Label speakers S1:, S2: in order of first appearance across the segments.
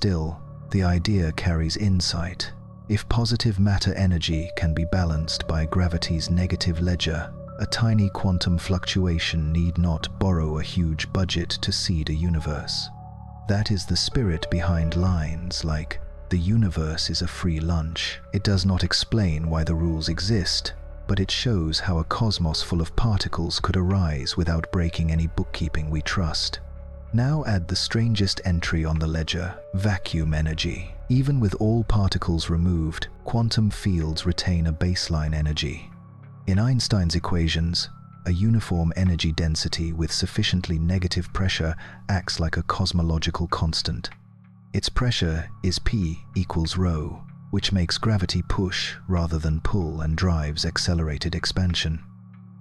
S1: Still, the idea carries insight. If positive matter energy can be balanced by gravity's negative ledger, a tiny quantum fluctuation need not borrow a huge budget to seed a universe. That is the spirit behind lines like, "The universe is a free lunch." It does not explain why the rules exist, but it shows how a cosmos full of particles could arise without breaking any bookkeeping we trust. Now add the strangest entry on the ledger, vacuum energy. Even with all particles removed, quantum fields retain a baseline energy. In Einstein's equations, a uniform energy density with sufficiently negative pressure acts like a cosmological constant. Its pressure is P equals rho, which makes gravity push rather than pull and drives accelerated expansion.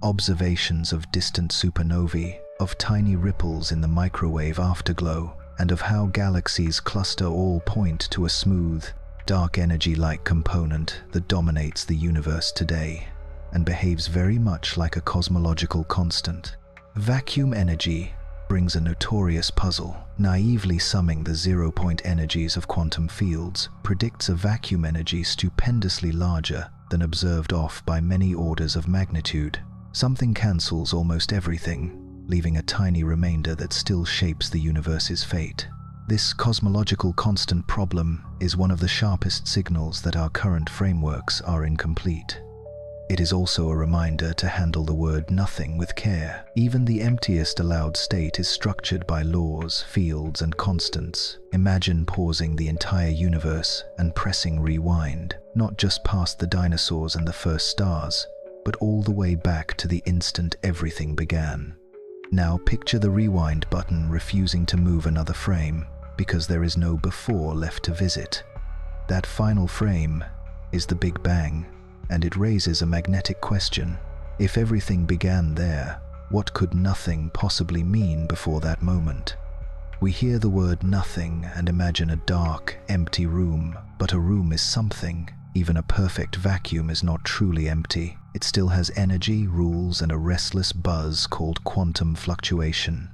S1: Observations of distant supernovae, of tiny ripples in the microwave afterglow, and of how galaxies cluster all point to a smooth, dark energy-like component that dominates the universe today, and behaves very much like a cosmological constant. Vacuum energy brings a notorious puzzle. Naively summing the zero-point energies of quantum fields predicts a vacuum energy stupendously larger than observed off by many orders of magnitude. Something cancels almost everything, leaving a tiny remainder that still shapes the universe's fate. This cosmological constant problem is one of the sharpest signals that our current frameworks are incomplete. It is also a reminder to handle the word nothing with care. Even the emptiest allowed state is structured by laws, fields, and constants. Imagine pausing the entire universe and pressing rewind, not just past the dinosaurs and the first stars, but all the way back to the instant everything began. Now picture the rewind button refusing to move another frame because there is no before left to visit. That final frame is the Big Bang, and it raises a magnetic question. If everything began there, what could nothing possibly mean before that moment? We hear the word nothing and imagine a dark, empty room, but a room is something. Even a perfect vacuum is not truly empty. It still has energy, rules, and a restless buzz called quantum fluctuation.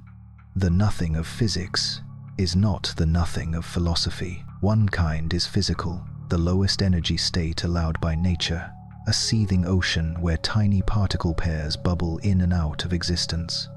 S1: The nothing of physics is not the nothing of philosophy. One kind is physical, the lowest energy state allowed by nature, a seething ocean where tiny particle pairs bubble in and out of existence.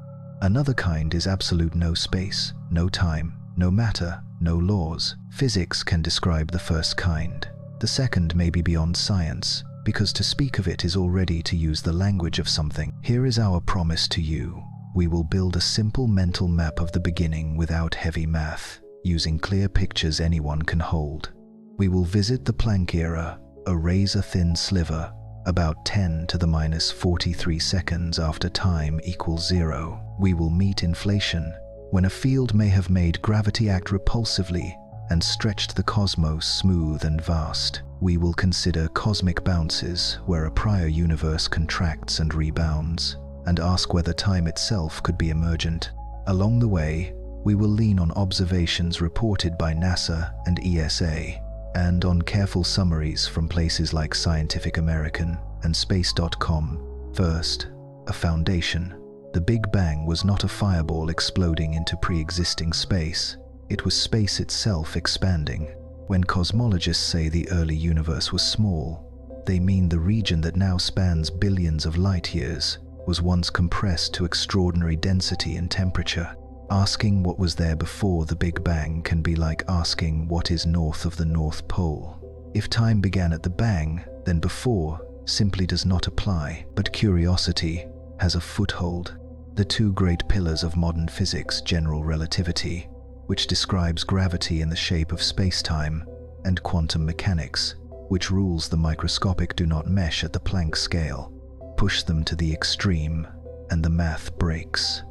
S1: Another kind is absolute no space, no time, no matter, no laws. Physics can describe the first kind. The second may be beyond science, because to speak of it is already to use the language of something. Here is our promise to you. We will build a simple mental map of the beginning without heavy math, using clear pictures anyone can hold. We will visit the Planck era, a razor-thin sliver, about 10 to the minus 43 seconds after time equals 0. We will meet inflation, when a field may have made gravity act repulsively and stretched the cosmos smooth and vast. We will consider cosmic bounces, where a prior universe contracts and rebounds, and ask whether time itself could be emergent. Along the way, we will lean on observations reported by NASA and ESA, and on careful summaries from places like Scientific American and Space.com. First, a foundation. The Big Bang was not a fireball exploding into pre-existing space. It was space itself expanding. When cosmologists say the early universe was small, they mean the region that now spans billions of light-years was once compressed to extraordinary density and temperature. Asking what was there before the Big Bang can be like asking what is north of the North Pole. If time began at the bang, then before simply does not apply, but curiosity has a foothold. The two great pillars of modern physics, general relativity, which describes gravity in the shape of space-time, and quantum mechanics, which rules the microscopic do not mesh at the Planck scale. Push them to the extreme, and the math breaks.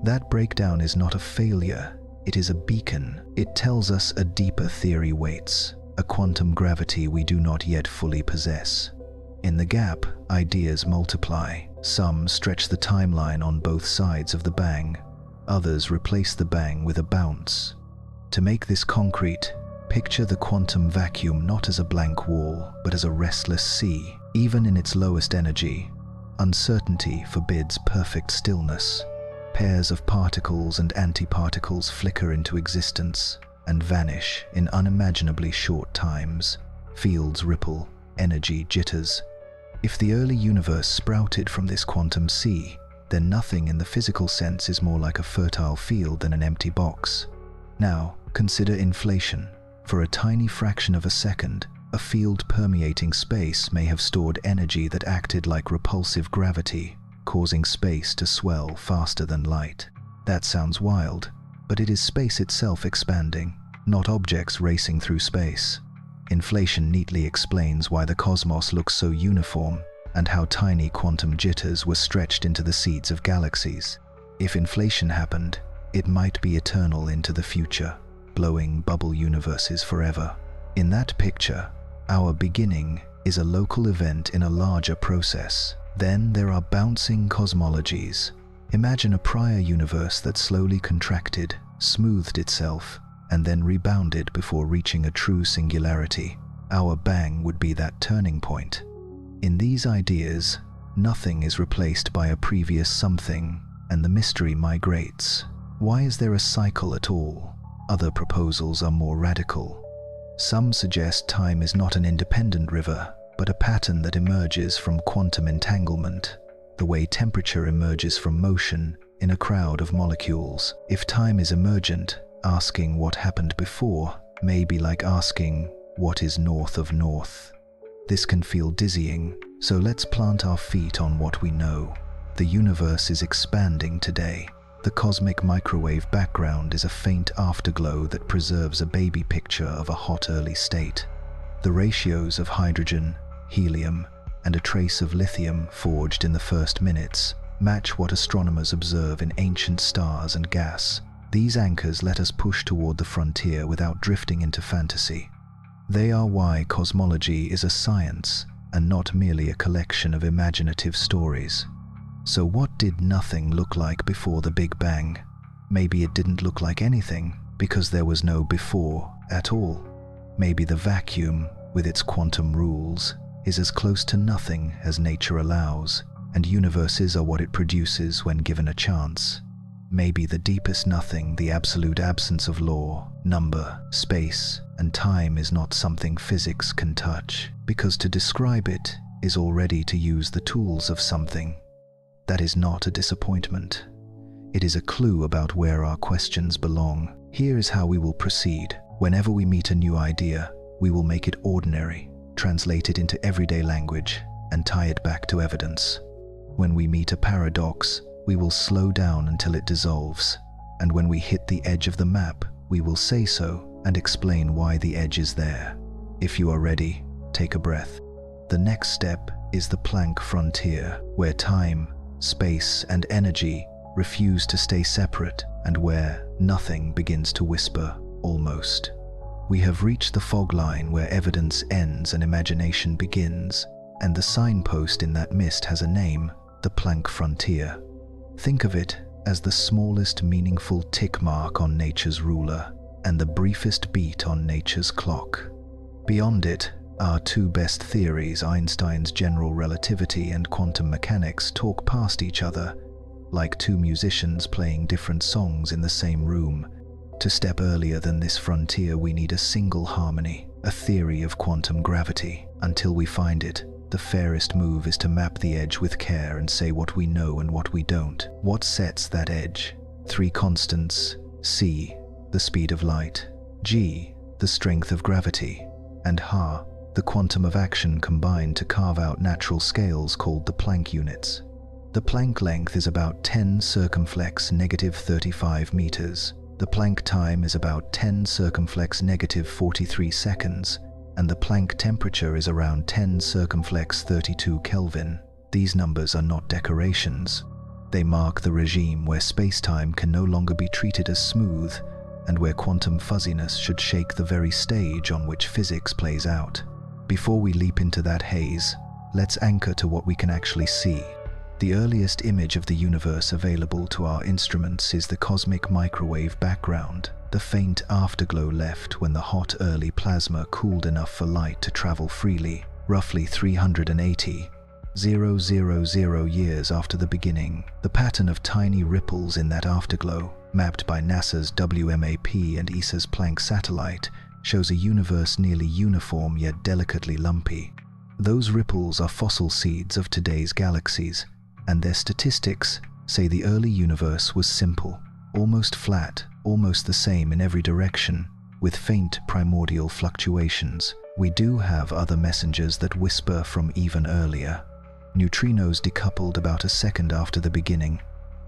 S1: That breakdown is not a failure, it is a beacon. It tells us a deeper theory waits, a quantum gravity we do not yet fully possess. In the gap, ideas multiply. Some stretch the timeline on both sides of the bang. Others replace the bang with a bounce. To make this concrete, picture the quantum vacuum not as a blank wall, but as a restless sea. Even in its lowest energy, uncertainty forbids perfect stillness. Pairs of particles and antiparticles flicker into existence. and vanish in unimaginably short times. Fields ripple, energy jitters. If the early universe sprouted from this quantum sea, then nothing in the physical sense is more like a fertile field than an empty box. Now, consider inflation. For a tiny fraction of a second, a field permeating space may have stored energy that acted like repulsive gravity, causing space to swell faster than light. That sounds wild, but it is space itself expanding, not objects racing through space. Inflation neatly explains why the cosmos looks so uniform and how tiny quantum jitters were stretched into the seeds of galaxies. If inflation happened, it might be eternal into the future, blowing bubble universes forever. In that picture, our beginning is a local event in a larger process. Then there are bouncing cosmologies. Imagine a prior universe that slowly contracted, smoothed itself, and then rebounded before reaching a true singularity. Our bang would be that turning point. In these ideas, nothing is replaced by a previous something, and the mystery migrates. Why is there a cycle at all? Other proposals are more radical. Some suggest time is not an independent river, but a pattern that emerges from quantum entanglement, the way temperature emerges from motion in a crowd of molecules. If time is emergent, asking what happened before may be like asking what is north of north. This can feel dizzying, so let's plant our feet on what we know. The universe is expanding today. The cosmic microwave background is a faint afterglow that preserves a baby picture of a hot early state. The ratios of hydrogen, helium, and a trace of lithium forged in the first minutes match what astronomers observe in ancient stars and gas. These anchors let us push toward the frontier without drifting into fantasy. They are why cosmology is a science and not merely a collection of imaginative stories. So what did nothing look like before the Big Bang? Maybe it didn't look like anything because there was no before at all. Maybe the vacuum, with its quantum rules, is as close to nothing as nature allows, and universes are what it produces when given a chance. Maybe the deepest nothing, the absolute absence of law, number, space, and time is not something physics can touch, because to describe it is already to use the tools of something. That is not a disappointment. It is a clue about where our questions belong. Here is how we will proceed. Whenever we meet a new idea, we will make it ordinary, translate it into everyday language, and tie it back to evidence. When we meet a paradox, we will slow down until it dissolves, and when we hit the edge of the map, we will say so and explain why the edge is there. If you are ready, take a breath. The next step is the Planck frontier, where time, space, and energy refuse to stay separate, and where nothing begins to whisper, almost. We have reached the fog line where evidence ends and imagination begins, and the signpost in that mist has a name, the Planck frontier. Think of it as the smallest meaningful tick mark on nature's ruler and the briefest beat on nature's clock. Beyond it, our two best theories, Einstein's general relativity and quantum mechanics, talk past each other, like two musicians playing different songs in the same room. To step earlier than this frontier, we need a single harmony, a theory of quantum gravity. Until we find it, the fairest move is to map the edge with care and say what we know and what we don't. What sets that edge? Three constants: c, the speed of light; g, the strength of gravity; and h, the quantum of action, combined to carve out natural scales called the Planck units. The Planck length is about 10 circumflex negative 35 meters. The Planck time is about 10 circumflex negative 43 seconds, and the Planck temperature is around 10 circumflex 32 Kelvin. These numbers are not decorations. They mark the regime where space-time can no longer be treated as smooth, and where quantum fuzziness should shake the very stage on which physics plays out. Before we leap into that haze, let's anchor to what we can actually see. The earliest image of the universe available to our instruments is the cosmic microwave background, the faint afterglow left when the hot early plasma cooled enough for light to travel freely, roughly 380 0,000 years after the beginning. The pattern of tiny ripples in that afterglow, mapped by NASA's WMAP and ESA's Planck satellite, shows a universe nearly uniform yet delicately lumpy. Those ripples are fossil seeds of today's galaxies, and their statistics say the early universe was simple, almost flat, almost the same in every direction, with faint primordial fluctuations. We do have other messengers that whisper from even earlier. Neutrinos decoupled about a second after the beginning,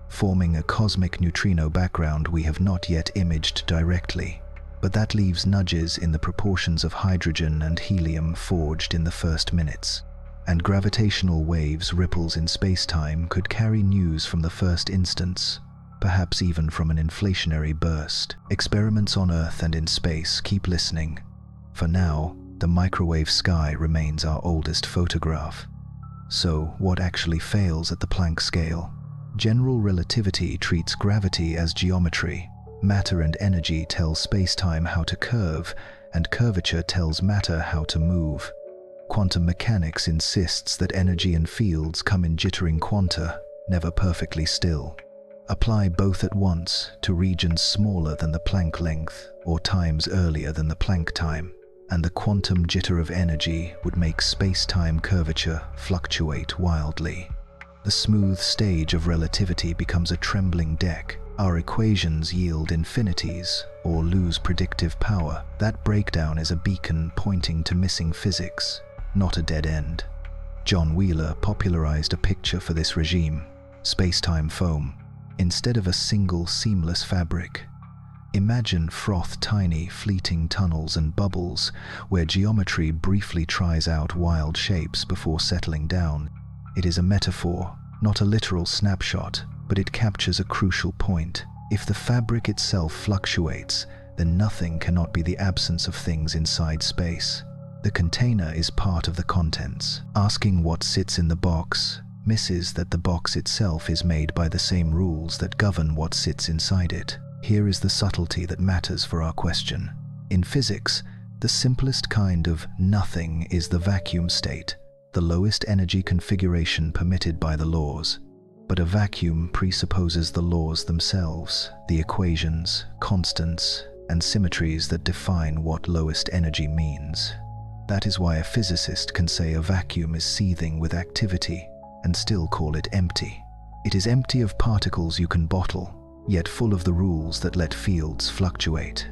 S1: forming a cosmic neutrino background we have not yet imaged directly, but that leaves nudges in the proportions of hydrogen and helium forged in the first minutes. And gravitational waves ripples in space-time could carry news from the first instance, perhaps even from an inflationary burst. Experiments on Earth and in space keep listening. For now, the microwave sky remains our oldest photograph. So, what actually fails at the Planck scale? General relativity treats gravity as geometry. Matter and energy tell space-time how to curve, and curvature tells matter how to move. Quantum mechanics insists that energy and fields come in jittering quanta, never perfectly still. Apply both at once to regions smaller than the Planck length, or times earlier than the Planck time, and the quantum jitter of energy would make space-time curvature fluctuate wildly. The smooth stage of relativity becomes a trembling deck. Our equations yield infinities or lose predictive power. That breakdown is a beacon pointing to missing physics, not a dead end. John Wheeler popularized a picture for this regime: space-time foam. Instead of a single seamless fabric, imagine froth-tiny fleeting tunnels and bubbles where geometry briefly tries out wild shapes before settling down. It is a metaphor, not a literal snapshot, but it captures a crucial point. If the fabric itself fluctuates, then nothing cannot be the absence of things inside space. The container is part of the contents. Asking what sits in the box misses that the box itself is made by the same rules that govern what sits inside it. Here is the subtlety that matters for our question. In physics, the simplest kind of nothing is the vacuum state, the lowest energy configuration permitted by the laws. But a vacuum presupposes the laws themselves, the equations, constants, and symmetries that define what lowest energy means. That is why a physicist can say a vacuum is seething with activity and still call it empty. It is empty of particles you can bottle, yet full of the rules that let fields fluctuate.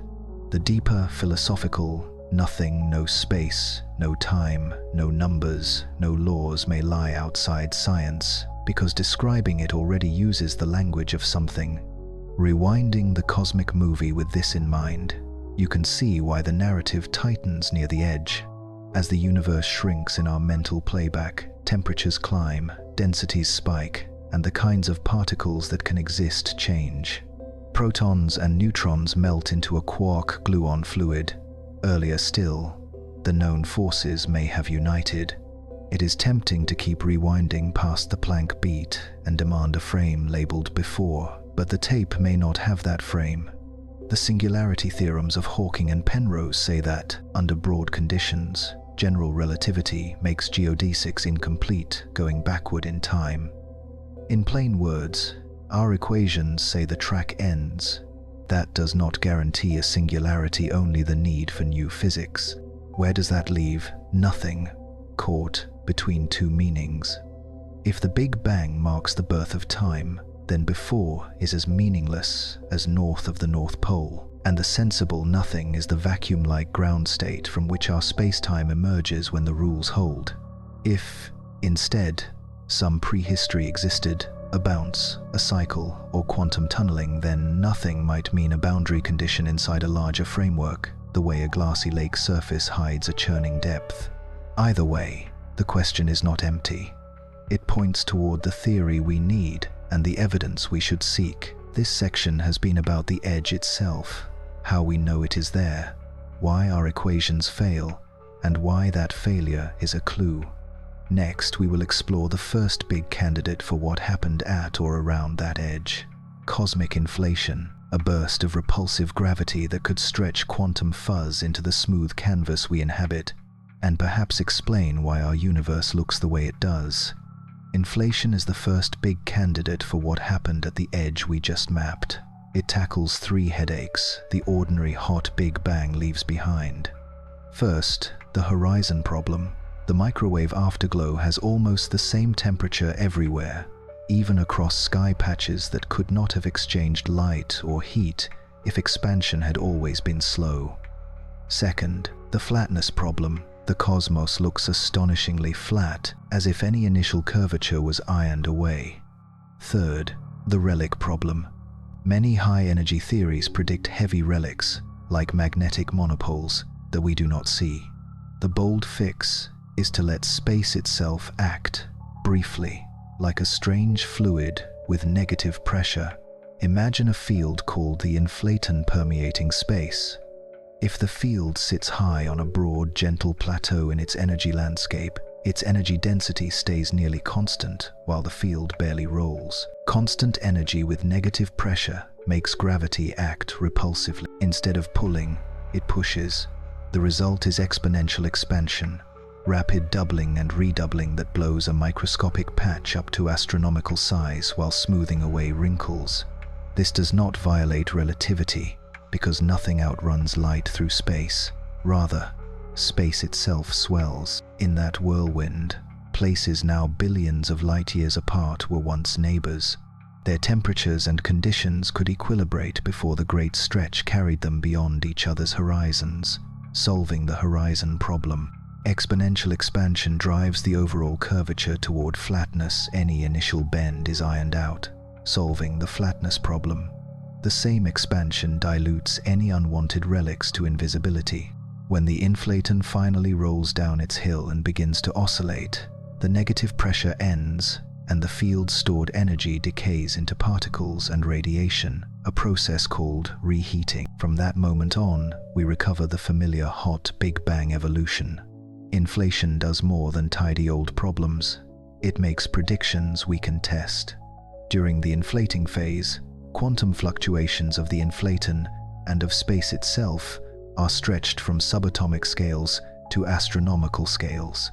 S1: The deeper philosophical nothing, no space, no time, no numbers, no laws may lie outside science, because describing it already uses the language of something. Rewinding the cosmic movie with this in mind, you can see why the narrative tightens near the edge. As the universe shrinks in our mental playback, temperatures climb, densities spike, and the kinds of particles that can exist change. Protons and neutrons melt into a quark-gluon fluid. Earlier still, the known forces may have united. It is tempting to keep rewinding past the Planck beat and demand a frame labeled before, but the tape may not have that frame. The singularity theorems of Hawking and Penrose say that, under broad conditions, general relativity makes geodesics incomplete, going backward in time. In plain words, our equations say the track ends. That does not guarantee a singularity, only the need for new physics. Where does that leave nothing, caught between two meanings? If the Big Bang marks the birth of time, then before is as meaningless as north of the North Pole, and the sensible nothing is the vacuum-like ground state from which our space-time emerges when the rules hold. If, instead, some prehistory existed, a bounce, a cycle, or quantum tunneling, then nothing might mean a boundary condition inside a larger framework, the way a glassy lake surface hides a churning depth. Either way, the question is not empty. It points toward the theory we need and the evidence we should seek. This section has been about the edge itself, how we know it is there, why our equations fail, and why that failure is a clue. Next, we will explore the first big candidate for what happened at or around that edge: cosmic inflation, a burst of repulsive gravity that could stretch quantum fuzz into the smooth canvas we inhabit, and perhaps explain why our universe looks the way it does. Inflation is the first big candidate for what happened at the edge we just mapped. It tackles 3 headaches the ordinary hot Big Bang leaves behind. First, the horizon problem. The microwave afterglow has almost the same temperature everywhere, even across sky patches that could not have exchanged light or heat if expansion had always been slow. Second, the flatness problem. The cosmos looks astonishingly flat, as if any initial curvature was ironed away. Third, the relic problem. Many high-energy theories predict heavy relics, like magnetic monopoles, that we do not see. The bold fix is to let space itself act, briefly, like a strange fluid with negative pressure. Imagine a field called the inflaton permeating space. If the field sits high on a broad, gentle plateau in its energy landscape, its energy density stays nearly constant while the field barely rolls. Constant energy with negative pressure makes gravity act repulsively. Instead of pulling, it pushes. The result is exponential expansion, rapid doubling and redoubling that blows a microscopic patch up to astronomical size while smoothing away wrinkles. This does not violate relativity, because nothing outruns light through space. Rather, space itself swells. In that whirlwind, places now billions of light years apart were once neighbors. Their temperatures and conditions could equilibrate before the great stretch carried them beyond each other's horizons, solving the horizon problem. Exponential expansion drives the overall curvature toward flatness. Any initial bend is ironed out, solving the flatness problem. The same expansion dilutes any unwanted relics to invisibility. When the inflaton finally rolls down its hill and begins to oscillate, the negative pressure ends, and the field's stored energy decays into particles and radiation, a process called reheating. From that moment on, we recover the familiar hot Big Bang evolution. Inflation does more than tidy old problems. It makes predictions we can test. During the inflating phase, quantum fluctuations of the inflaton and of space itself are stretched from subatomic scales to astronomical scales.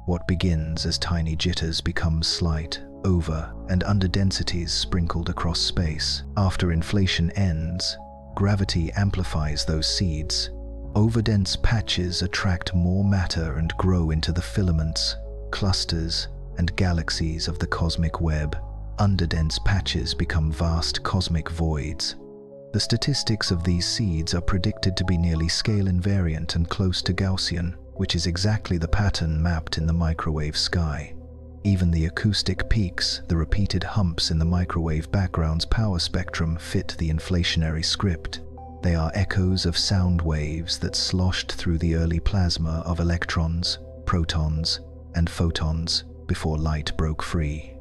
S1: What begins as tiny jitters becomes slight, over and under densities sprinkled across space. After inflation ends, gravity amplifies those seeds. Overdense patches attract more matter and grow into the filaments, clusters, and galaxies of the cosmic web. Underdense patches become vast cosmic voids. The statistics of these seeds are predicted to be nearly scale invariant and close to Gaussian, which is exactly the pattern mapped in the microwave sky. Even the acoustic peaks, the repeated humps in the microwave background's power spectrum, fit the inflationary script. They are echoes of sound waves that sloshed through the early plasma of electrons, protons, and photons before light broke free.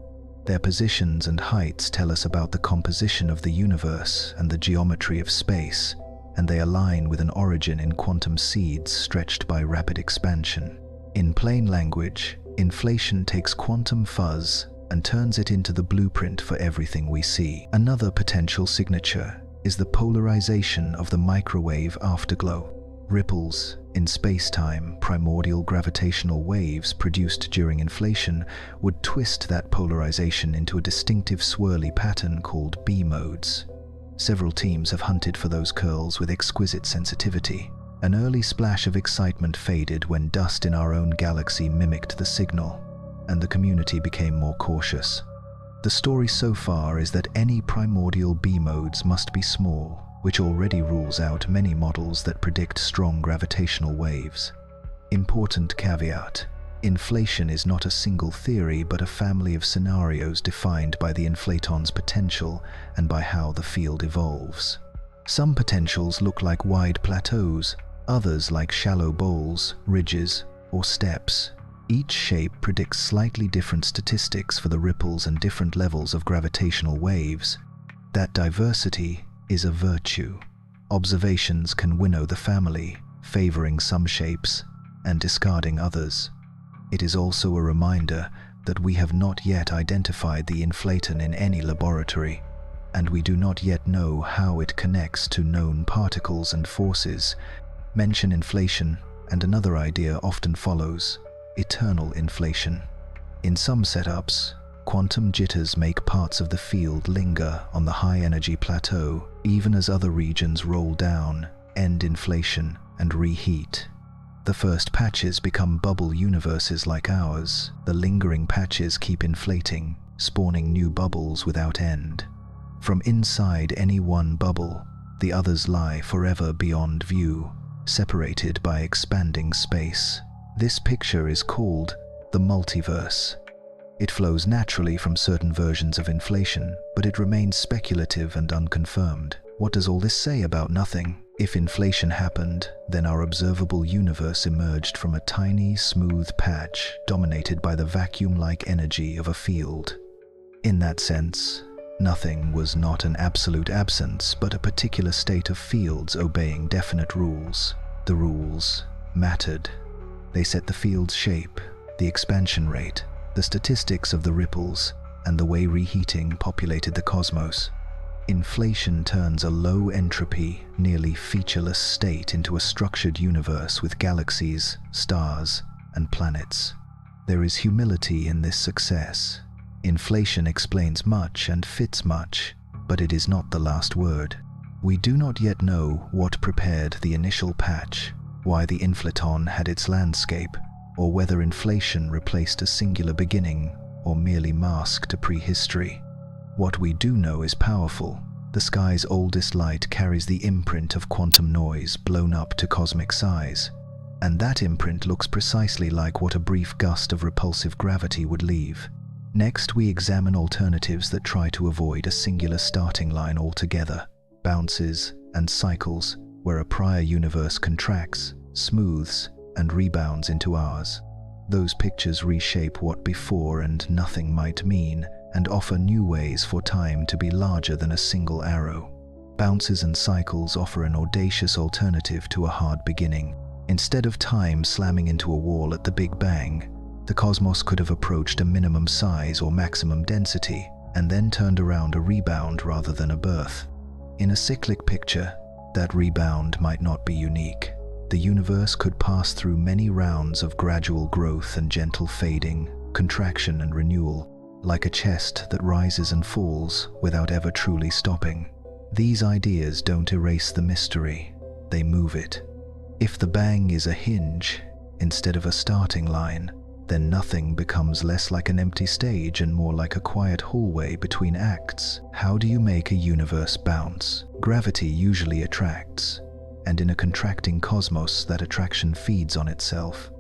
S1: Their positions and heights tell us about the composition of the universe and the geometry of space, and they align with an origin in quantum seeds stretched by rapid expansion. In plain language, inflation takes quantum fuzz and turns it into the blueprint for everything we see. Another potential signature is the polarization of the microwave afterglow. Ripples in space-time, primordial gravitational waves produced during inflation, would twist that polarization into a distinctive swirly pattern called B-modes. Several teams have hunted for those curls with exquisite sensitivity. An early splash of excitement faded when dust in our own galaxy mimicked the signal, and the community became more cautious. The story so far is that any primordial B-modes must be small, which already rules out many models that predict strong gravitational waves. Important caveat: inflation is not a single theory but a family of scenarios defined by the inflaton's potential and by how the field evolves. Some potentials look like wide plateaus, others like shallow bowls, ridges, or steps. Each shape predicts slightly different statistics for the ripples and different levels of gravitational waves. That diversity is a virtue. Observations can winnow the family, favoring some shapes and discarding others. It is also a reminder that we have not yet identified the inflaton in any laboratory, and we do not yet know how it connects to known particles and forces. Mention inflation, and another idea often follows: eternal inflation. In some setups, Quantum jitters make parts of the field linger on the high-energy plateau, even as other regions roll down, end inflation, and reheat. The first patches become bubble universes like ours. The lingering patches keep inflating, spawning new bubbles without end. From inside any one bubble, the others lie forever beyond view, separated by expanding space. This picture is called the multiverse. It flows naturally from certain versions of inflation, but it remains speculative and unconfirmed. What does all this say about nothing? If inflation happened, then our observable universe emerged from a tiny, smooth patch dominated by the vacuum-like energy of a field. In that sense, nothing was not an absolute absence, but a particular state of fields obeying definite rules. The rules mattered. They set the field's shape, the expansion rate, the statistics of the ripples, and the way reheating populated the cosmos. Inflation turns a low entropy, nearly featureless state into a structured universe with galaxies, stars, and planets. There is humility in this success. Inflation explains much and fits much, but it is not the last word. We do not yet know what prepared the initial patch, why the inflaton had its landscape, or whether inflation replaced a singular beginning or merely masked a prehistory. What we do know is powerful. The sky's oldest light carries the imprint of quantum noise blown up to cosmic size, and that imprint looks precisely like what a brief gust of repulsive gravity would leave. Next, we examine alternatives that try to avoid a singular starting line altogether, bounces and cycles where a prior universe contracts, smooths, and rebounds into ours. Those pictures reshape what before and nothing might mean, and offer new ways for time to be larger than a single arrow. Bounces and cycles offer an audacious alternative to a hard beginning. Instead of time slamming into a wall at the Big Bang, the cosmos could have approached a minimum size or maximum density, and then turned around a rebound rather than a birth. In a cyclic picture, that rebound might not be unique. The universe could pass through many rounds of gradual growth and gentle fading, contraction and renewal, like a chest that rises and falls without ever truly stopping. These ideas don't erase the mystery, they move it. If the bang is a hinge instead of a starting line, then nothing becomes less like an empty stage and more like a quiet hallway between acts. How do you make a universe bounce? Gravity usually attracts, and in a contracting cosmos, that attraction feeds on itself.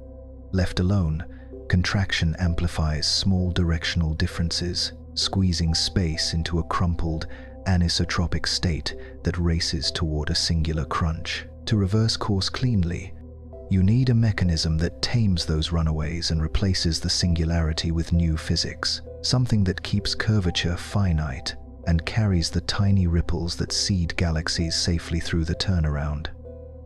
S1: Left alone, contraction amplifies small directional differences, squeezing space into a crumpled, anisotropic state that races toward a singular crunch. To reverse course cleanly, you need a mechanism that tames those runaways and replaces the singularity with new physics, something that keeps curvature finite and carries the tiny ripples that seed galaxies safely through the turnaround.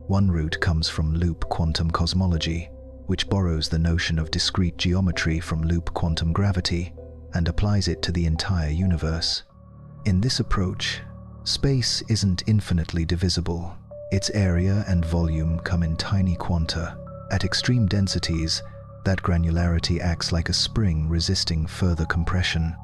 S1: One route comes from loop quantum cosmology, which borrows the notion of discrete geometry from loop quantum gravity and applies it to the entire universe. In this approach, space isn't infinitely divisible. Its area and volume come in tiny quanta. At extreme densities, that granularity acts like a spring resisting further compression.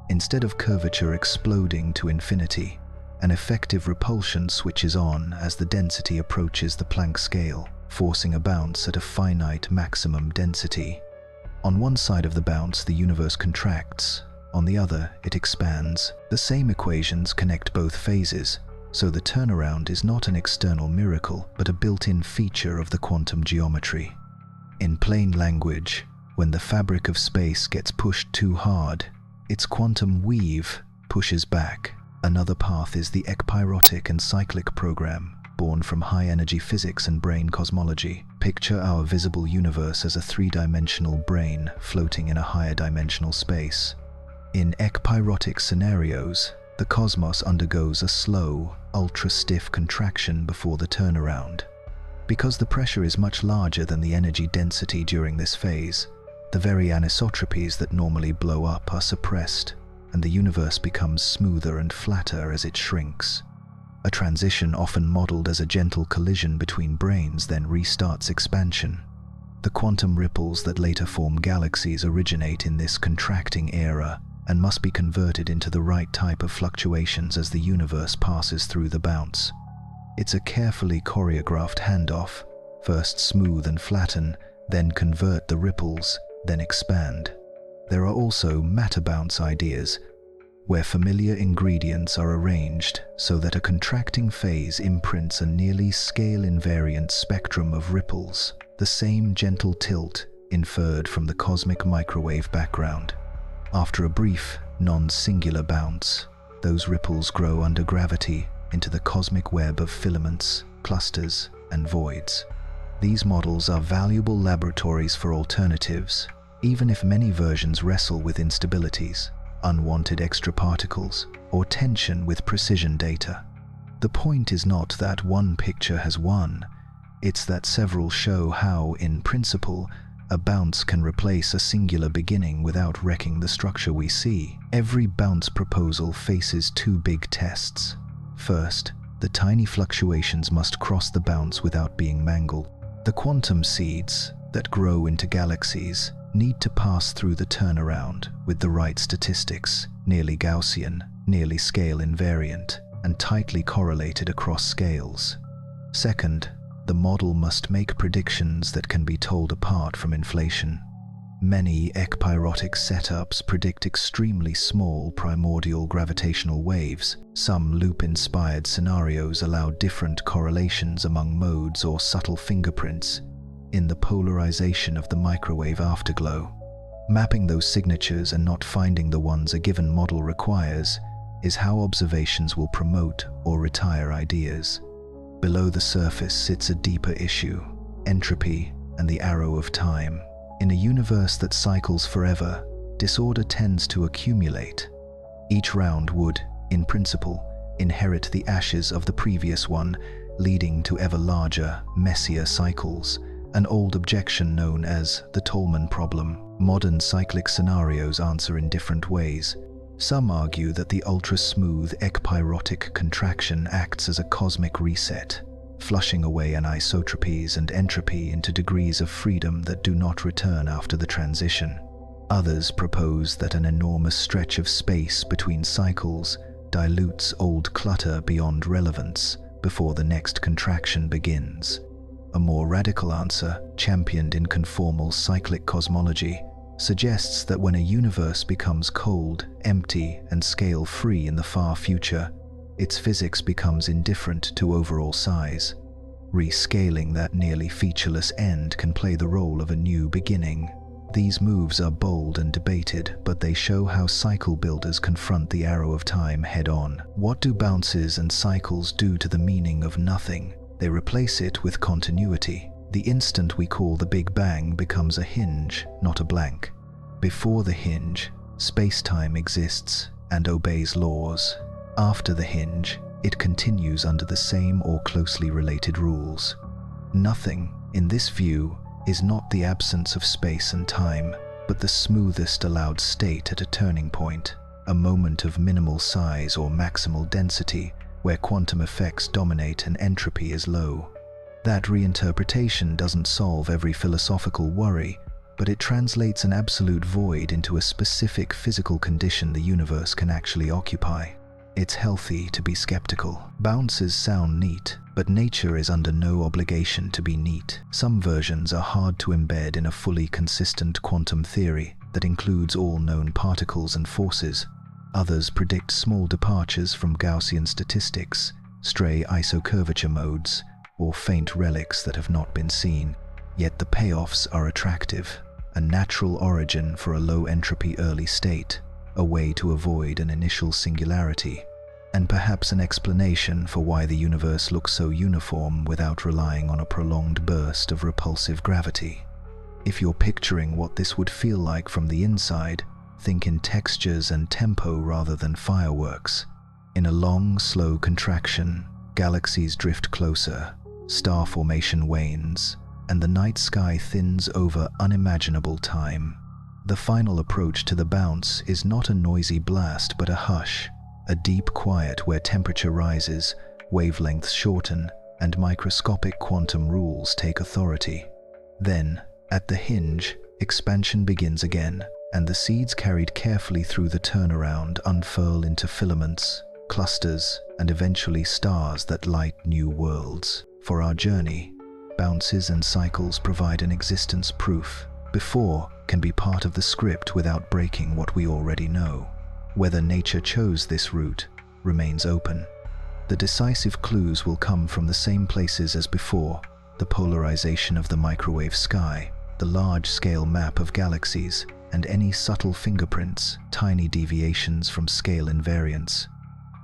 S1: Instead of curvature exploding to infinity, an effective repulsion switches on as the density approaches the Planck scale, forcing a bounce at a finite maximum density. On one side of the bounce, the universe contracts. On the other, it expands. The same equations connect both phases, so the turnaround is not an external miracle, but a built-in feature of the quantum geometry. In plain language, when the fabric of space gets pushed too hard, its quantum weave pushes back. Another path is the ekpyrotic and cyclic program, born from high-energy physics and brain cosmology. Picture our visible universe as a three-dimensional brain floating in a higher dimensional space. In ekpyrotic scenarios, the cosmos undergoes a slow, ultra-stiff contraction before the turnaround. Because the pressure is much larger than the energy density during this phase, the very anisotropies that normally blow up are suppressed, and the universe becomes smoother and flatter as it shrinks. A transition often modeled as a gentle collision between brains then restarts expansion. The quantum ripples that later form galaxies originate in this contracting era and must be converted into the right type of fluctuations as the universe passes through the bounce. It's a carefully choreographed handoff. First smooth and flatten, then convert the ripples, then expand. There are also matter bounce ideas, where familiar ingredients are arranged so that a contracting phase imprints a nearly scale-invariant spectrum of ripples, the same gentle tilt inferred from the cosmic microwave background. After a brief, non-singular bounce, those ripples grow under gravity into the cosmic web of filaments, clusters, and voids. These models are valuable laboratories for alternatives, even if many versions wrestle with instabilities, unwanted extraparticles, or tension with precision data. The point is not that one picture has won, it's that several show how, in principle, a bounce can replace a singular beginning without wrecking the structure we see. Every bounce proposal faces two big tests. First, the tiny fluctuations must cross the bounce without being mangled. The quantum seeds that grow into galaxies need to pass through the turnaround with the right statistics, nearly Gaussian, nearly scale invariant, and tightly correlated across scales. Second, the model must make predictions that can be told apart from inflation. Many ekpyrotic setups predict extremely small primordial gravitational waves. Some loop-inspired scenarios allow different correlations among modes or subtle fingerprints in the polarization of the microwave afterglow. Mapping those signatures and not finding the ones a given model requires is how observations will promote or retire ideas. Below the surface sits a deeper issue: entropy and the arrow of time. In a universe that cycles forever, disorder tends to accumulate. Each round would, in principle, inherit the ashes of the previous one, leading to ever larger, messier cycles, an old objection known as the Tolman problem. Modern cyclic scenarios answer in different ways. Some argue that the ultra-smooth ekpyrotic contraction acts as a cosmic reset, flushing away anisotropies and entropy into degrees of freedom that do not return after the transition. Others propose that an enormous stretch of space between cycles dilutes old clutter beyond relevance before the next contraction begins. A more radical answer, championed in conformal cyclic cosmology, suggests that when a universe becomes cold, empty, and scale-free in the far future, its physics becomes indifferent to overall size. Rescaling that nearly featureless end can play the role of a new beginning. These moves are bold and debated, but they show how cycle builders confront the arrow of time head-on. What do bounces and cycles do to the meaning of nothing? They replace it with continuity. The instant we call the Big Bang becomes a hinge, not a blank. Before the hinge, space-time exists and obeys laws. After the hinge, it continues under the same or closely related rules. Nothing, in this view, is not the absence of space and time, but the smoothest allowed state at a turning point, a moment of minimal size or maximal density where quantum effects dominate and entropy is low. That reinterpretation doesn't solve every philosophical worry, but it translates an absolute void into a specific physical condition the universe can actually occupy. It's healthy to be skeptical. Bounces sound neat, but nature is under no obligation to be neat. Some versions are hard to embed in a fully consistent quantum theory that includes all known particles and forces. Others predict small departures from Gaussian statistics, stray isocurvature modes, or faint relics that have not been seen. Yet the payoffs are attractive: a natural origin for a low-entropy early state, a way to avoid an initial singularity, and perhaps an explanation for why the universe looks so uniform without relying on a prolonged burst of repulsive gravity. If you're picturing what this would feel like from the inside, think in textures and tempo rather than fireworks. In a long, slow contraction, galaxies drift closer, star formation wanes, and the night sky thins over unimaginable time. The final approach to the bounce is not a noisy blast but a hush, a deep quiet where temperature rises, wavelengths shorten, and microscopic quantum rules take authority. Then, at the hinge, expansion begins again, and the seeds carried carefully through the turnaround unfurl into filaments, clusters, and eventually stars that light new worlds. For our journey, bounces and cycles provide an existence proof. Before can be part of the script without breaking what we already know. Whether nature chose this route remains open. The decisive clues will come from the same places as before: the polarization of the microwave sky, the large-scale map of galaxies, and any subtle fingerprints, tiny deviations from scale invariance,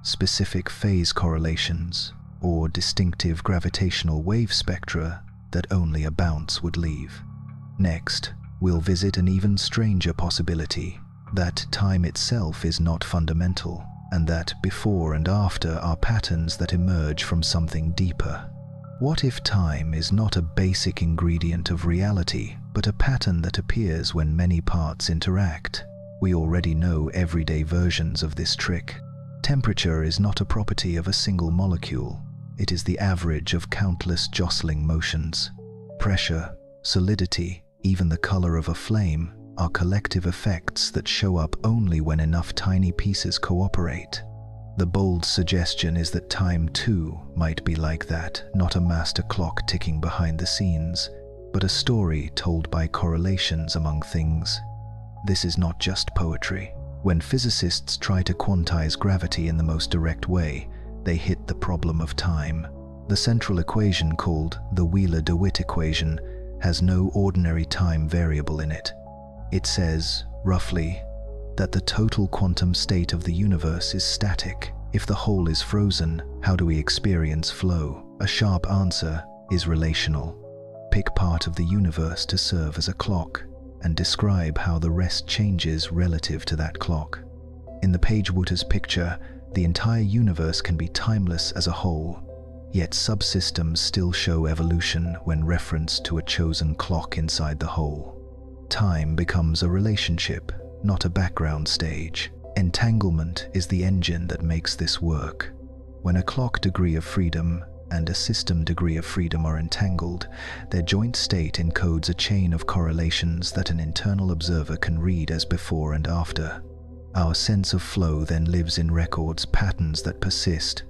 S1: specific phase correlations, or distinctive gravitational wave spectra that only a bounce would leave. Next, we'll visit an even stranger possibility: that time itself is not fundamental, and that before and after are patterns that emerge from something deeper. What if time is not a basic ingredient of reality, but a pattern that appears when many parts interact? We already know everyday versions of this trick. Temperature is not a property of a single molecule. It is the average of countless jostling motions. Pressure, solidity, even the color of a flame, are collective effects that show up only when enough tiny pieces cooperate. The bold suggestion is that time too might be like that, not a master clock ticking behind the scenes, but a story told by correlations among things. This is not just poetry. When physicists try to quantize gravity in the most direct way, they hit the problem of time. The central equation, called the Wheeler-DeWitt equation, has no ordinary time variable in it. It says, roughly, that the total quantum state of the universe is static. If the whole is frozen, how do we experience flow? A sharp answer is relational. Pick part of the universe to serve as a clock, and describe how the rest changes relative to that clock. In the Page-Wouters picture, the entire universe can be timeless as a whole, yet subsystems still show evolution when referenced to a chosen clock inside the whole. Time becomes a relationship, not a background stage. Entanglement is the engine that makes this work. When a clock degree of freedom and a system degree of freedom are entangled, their joint state encodes a chain of correlations that an internal observer can read as before and after. Our sense of flow then lives in records, patterns that persist,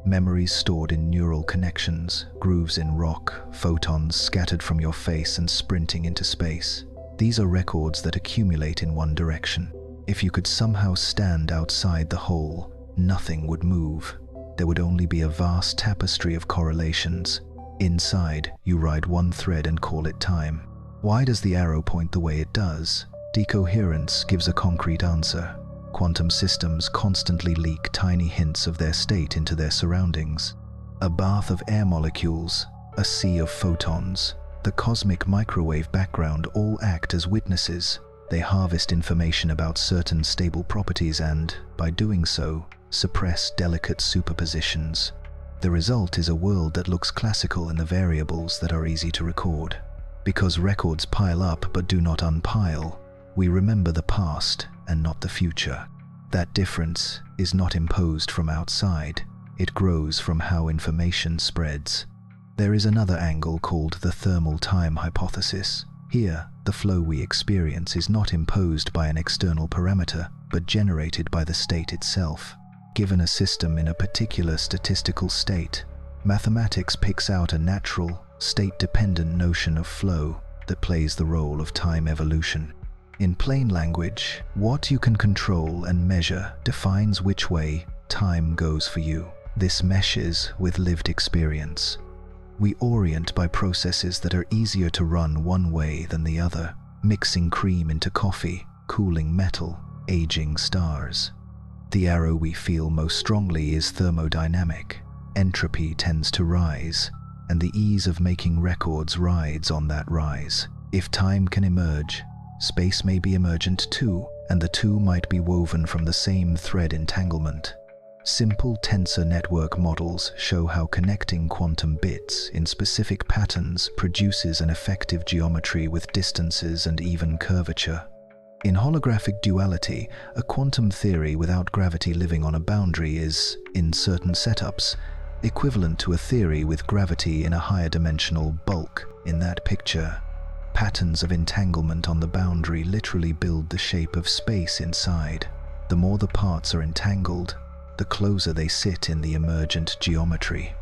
S1: memories stored in neural connections, grooves in rock, photons scattered from your face and sprinting into space. These are records that accumulate in one direction. If you could somehow stand outside the whole, nothing would move. There would only be a vast tapestry of correlations. Inside, you ride one thread and call it time. Why does the arrow point the way it does? Decoherence gives a concrete answer. Quantum systems constantly leak tiny hints of their state into their surroundings. A bath of air molecules, a sea of photons, the cosmic microwave background all act as witnesses. They harvest information about certain stable properties and, by doing so, suppress delicate superpositions. The result is a world that looks classical in the variables that are easy to record. Because records pile up but do not unpile, we remember the past and not the future. That difference is not imposed from outside. It grows from how information spreads. There is another angle called the thermal time hypothesis. Here, the flow we experience is not imposed by an external parameter, but generated by the state itself. Given a system in a particular statistical state, mathematics picks out a natural, state-dependent notion of flow that plays the role of time evolution. In plain language, what you can control and measure defines which way time goes for you. This meshes with lived experience. We orient by processes that are easier to run one way than the other, mixing cream into coffee, cooling metal, aging stars. The arrow we feel most strongly is thermodynamic. Entropy tends to rise, and the ease of making records rides on that rise. If time can emerge, space may be emergent too, and the two might be woven from the same thread entanglement. Simple tensor network models show how connecting quantum bits in specific patterns produces an effective geometry with distances and even curvature. In holographic duality, a quantum theory without gravity living on a boundary is, in certain setups, equivalent to a theory with gravity in a higher dimensional bulk. In that picture, patterns of entanglement on the boundary literally build the shape of space inside. The more the parts are entangled, the closer they sit in the emergent geometry.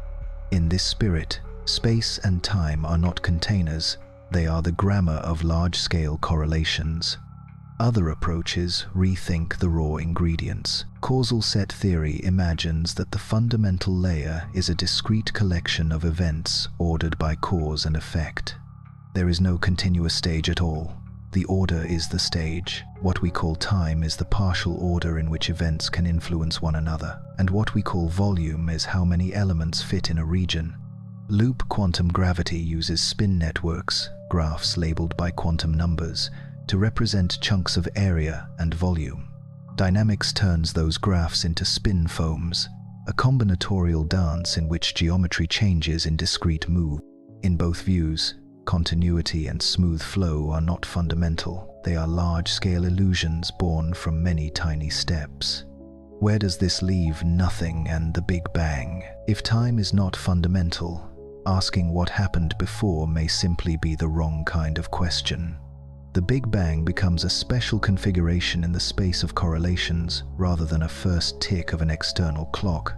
S1: In this spirit, space and time are not containers, they are the grammar of large-scale correlations. Other approaches rethink the raw ingredients. Causal set theory imagines that the fundamental layer is a discrete collection of events ordered by cause and effect. There is no continuous stage at all. The order is the stage. What we call time is the partial order in which events can influence one another, and what we call volume is how many elements fit in a region. Loop quantum gravity uses spin networks, graphs labeled by quantum numbers, to represent chunks of area and volume. Dynamics turns those graphs into spin foams, a combinatorial dance in which geometry changes in discrete move. In both views, continuity and smooth flow are not fundamental, they are large-scale illusions born from many tiny steps. Where does this leave nothing and the Big Bang? If time is not fundamental, asking what happened before may simply be the wrong kind of question. The Big Bang becomes a special configuration in the space of correlations rather than a first tick of an external clock.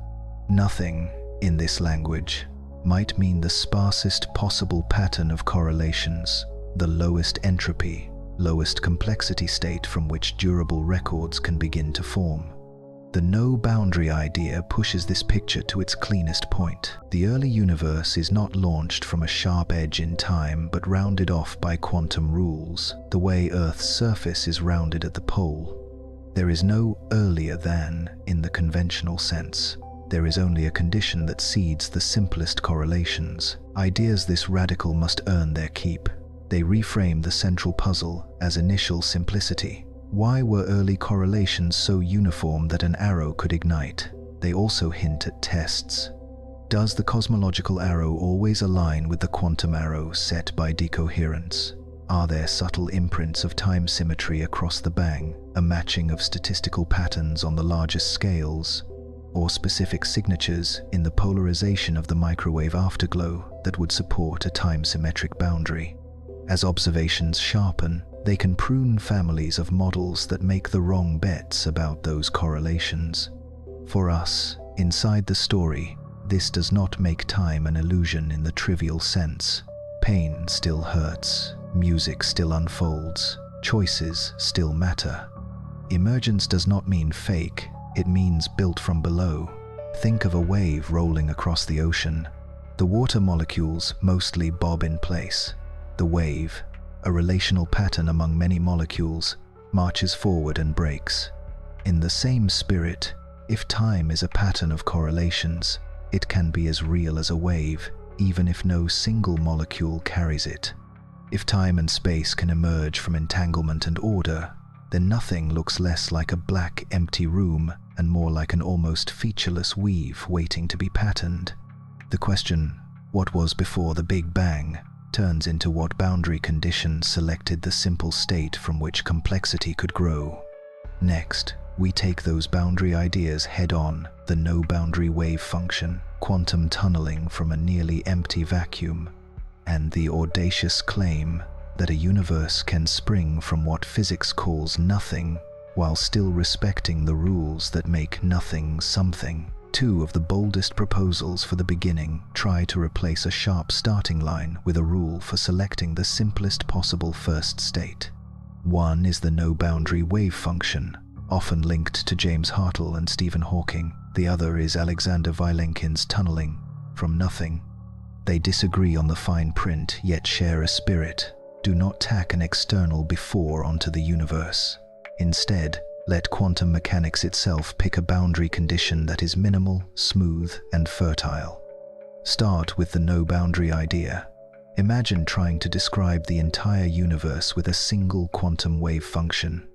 S1: Nothing, in this language, might mean the sparsest possible pattern of correlations, the lowest entropy, lowest complexity state from which durable records can begin to form. The no-boundary idea pushes this picture to its cleanest point. The early universe is not launched from a sharp edge in time, but rounded off by quantum rules, the way Earth's surface is rounded at the pole. There is no earlier than in the conventional sense. There is only a condition that seeds the simplest correlations. Ideas this radical must earn their keep. They reframe the central puzzle as initial simplicity. Why were early correlations so uniform that an arrow could ignite? They also hint at tests. Does the cosmological arrow always align with the quantum arrow set by decoherence? Are there subtle imprints of time symmetry across the bang, a matching of statistical patterns on the largest scales, or specific signatures in the polarization of the microwave afterglow that would support a time-symmetric boundary? As observations sharpen, they can prune families of models that make the wrong bets about those correlations. For us, inside the story, this does not make time an illusion in the trivial sense. Pain still hurts, music still unfolds, choices still matter. Emergence does not mean fake, it means built from below. Think of a wave rolling across the ocean. The water molecules mostly bob in place. The wave, a relational pattern among many molecules, marches forward and breaks. In the same spirit, if time is a pattern of correlations, it can be as real as a wave, even if no single molecule carries it. If time and space can emerge from entanglement and order, then nothing looks less like a black, empty room and more like an almost featureless weave waiting to be patterned. The question, what was before the Big Bang, turns into what boundary conditions selected the simple state from which complexity could grow. Next, we take those boundary ideas head-on, the no-boundary wave function, quantum tunneling from a nearly empty vacuum, and the audacious claim that a universe can spring from what physics calls nothing, while still respecting the rules that make nothing something. Two of the boldest proposals for the beginning try to replace a sharp starting line with a rule for selecting the simplest possible first state. One is the no-boundary wave function, often linked to James Hartle and Stephen Hawking. The other is Alexander Vilenkin's tunneling from nothing. They disagree on the fine print, yet share a spirit. Do not tack an external before onto the universe. Instead, let quantum mechanics itself pick a boundary condition that is minimal, smooth, and fertile. Start with the no-boundary idea. Imagine trying to describe the entire universe with a single quantum wave function.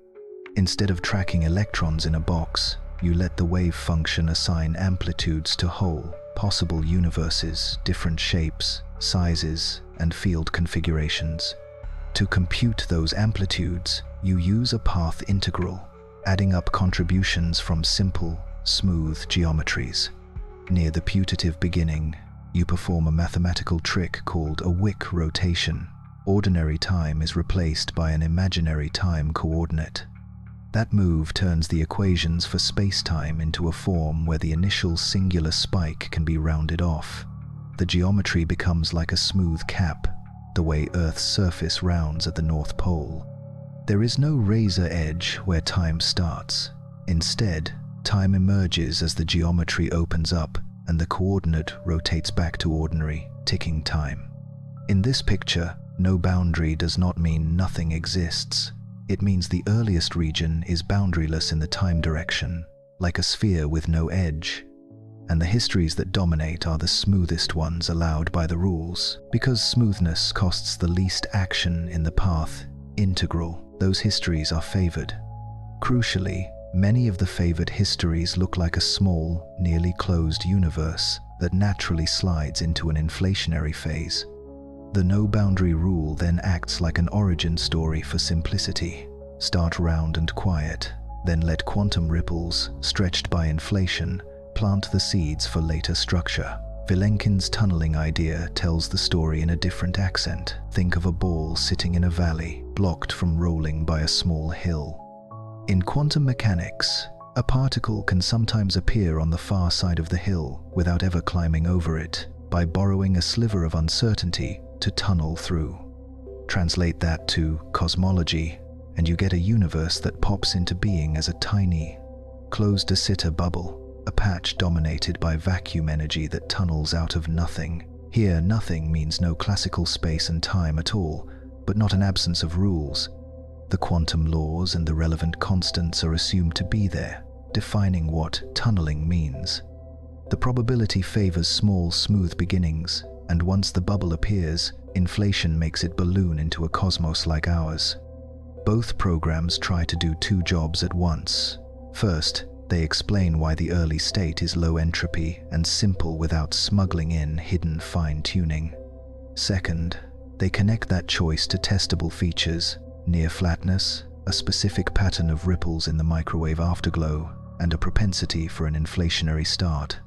S1: Instead of tracking electrons in a box, you let the wave function assign amplitudes to whole, possible universes, different shapes, sizes, and field configurations. To compute those amplitudes, you use a path integral, adding up contributions from simple, smooth geometries. Near the putative beginning, you perform a mathematical trick called a Wick rotation. ordinary time is replaced by an imaginary time coordinate. That move turns the equations for space-time into a form where the initial singular spike can be rounded off. The geometry becomes like a smooth cap, the way Earth's surface rounds at the North Pole. There is no razor edge where time starts. Instead, time emerges as the geometry opens up and the coordinate rotates back to ordinary, ticking time. In this picture, no boundary does not mean nothing exists. It means the earliest region is boundaryless in the time direction, like a sphere with no edge. And the histories that dominate are the smoothest ones allowed by the rules. Because smoothness costs the least action in the path integral, those histories are favored. Crucially, many of the favored histories look like a small, nearly closed universe that naturally slides into an inflationary phase. The no-boundary rule then acts like an origin story for simplicity. Start round and quiet, then let quantum ripples, stretched by inflation, plant the seeds for later structure. Vilenkin's tunneling idea tells the story in a different accent. Think of a ball sitting in a valley, blocked from rolling by a small hill. In quantum mechanics, a particle can sometimes appear on the far side of the hill without ever climbing over it, by borrowing a sliver of uncertainty to tunnel through. Translate that to cosmology, and you get a universe that pops into being as a tiny, closed de Sitter bubble, a patch dominated by vacuum energy that tunnels out of nothing. Here, nothing means no classical space and time at all, but not an absence of rules. The quantum laws and the relevant constants are assumed to be there, defining what tunneling means. The probability favors small, smooth beginnings, and once the bubble appears, inflation makes it balloon into a cosmos like ours. Both programs try to do two jobs at once. First, they explain why the early state is low entropy and simple without smuggling in hidden fine-tuning. Second, they connect that choice to testable features, near flatness, a specific pattern of ripples in the microwave afterglow, and a propensity for an inflationary start.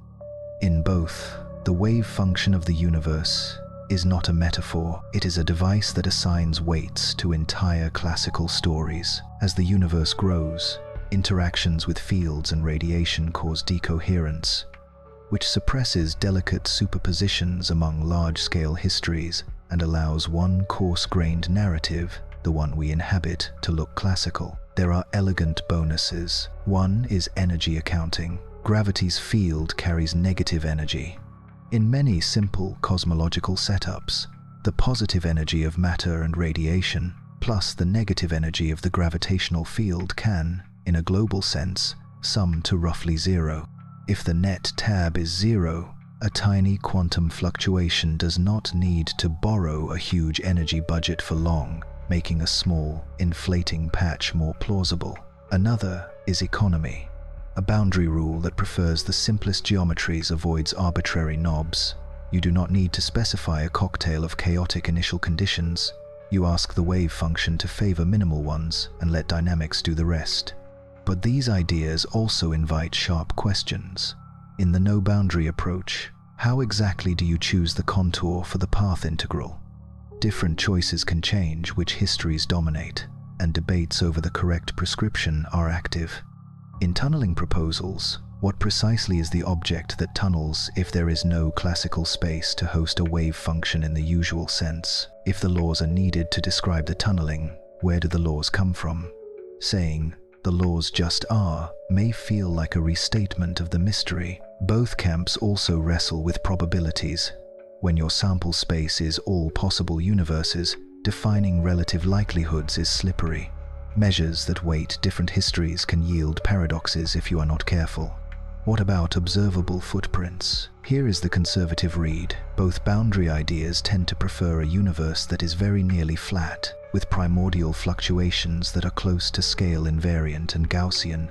S1: In both, the wave function of the universe is not a metaphor. It is a device that assigns weights to entire classical stories. As the universe grows, interactions with fields and radiation cause decoherence, which suppresses delicate superpositions among large-scale histories and allows one coarse-grained narrative, the one we inhabit, to look classical. There are elegant bonuses. One is energy accounting. Gravity's field carries negative energy. In many simple cosmological setups, the positive energy of matter and radiation, plus the negative energy of the gravitational field can, in a global sense, sum to roughly zero. If the net tab is zero, a tiny quantum fluctuation does not need to borrow a huge energy budget for long, making a small, inflating patch more plausible. Another is economy. A boundary rule that prefers the simplest geometries avoids arbitrary knobs. You do not need to specify a cocktail of chaotic initial conditions. You ask the wave function to favor minimal ones and let dynamics do the rest. But these ideas also invite sharp questions. In the no-boundary approach, how exactly do you choose the contour for the path integral? Different choices can change which histories dominate, and debates over the correct prescription are active. In tunneling proposals, what precisely is the object that tunnels if there is no classical space to host a wave function in the usual sense? If the laws are needed to describe the tunneling, where do the laws come from? Saying, "the laws just are," may feel like a restatement of the mystery. Both camps also wrestle with probabilities. When your sample space is all possible universes, defining relative likelihoods is slippery. Measures that weight different histories can yield paradoxes if you are not careful. What about observable footprints? Here is the conservative read. Both boundary ideas tend to prefer a universe that is very nearly flat, with primordial fluctuations that are close to scale invariant and Gaussian,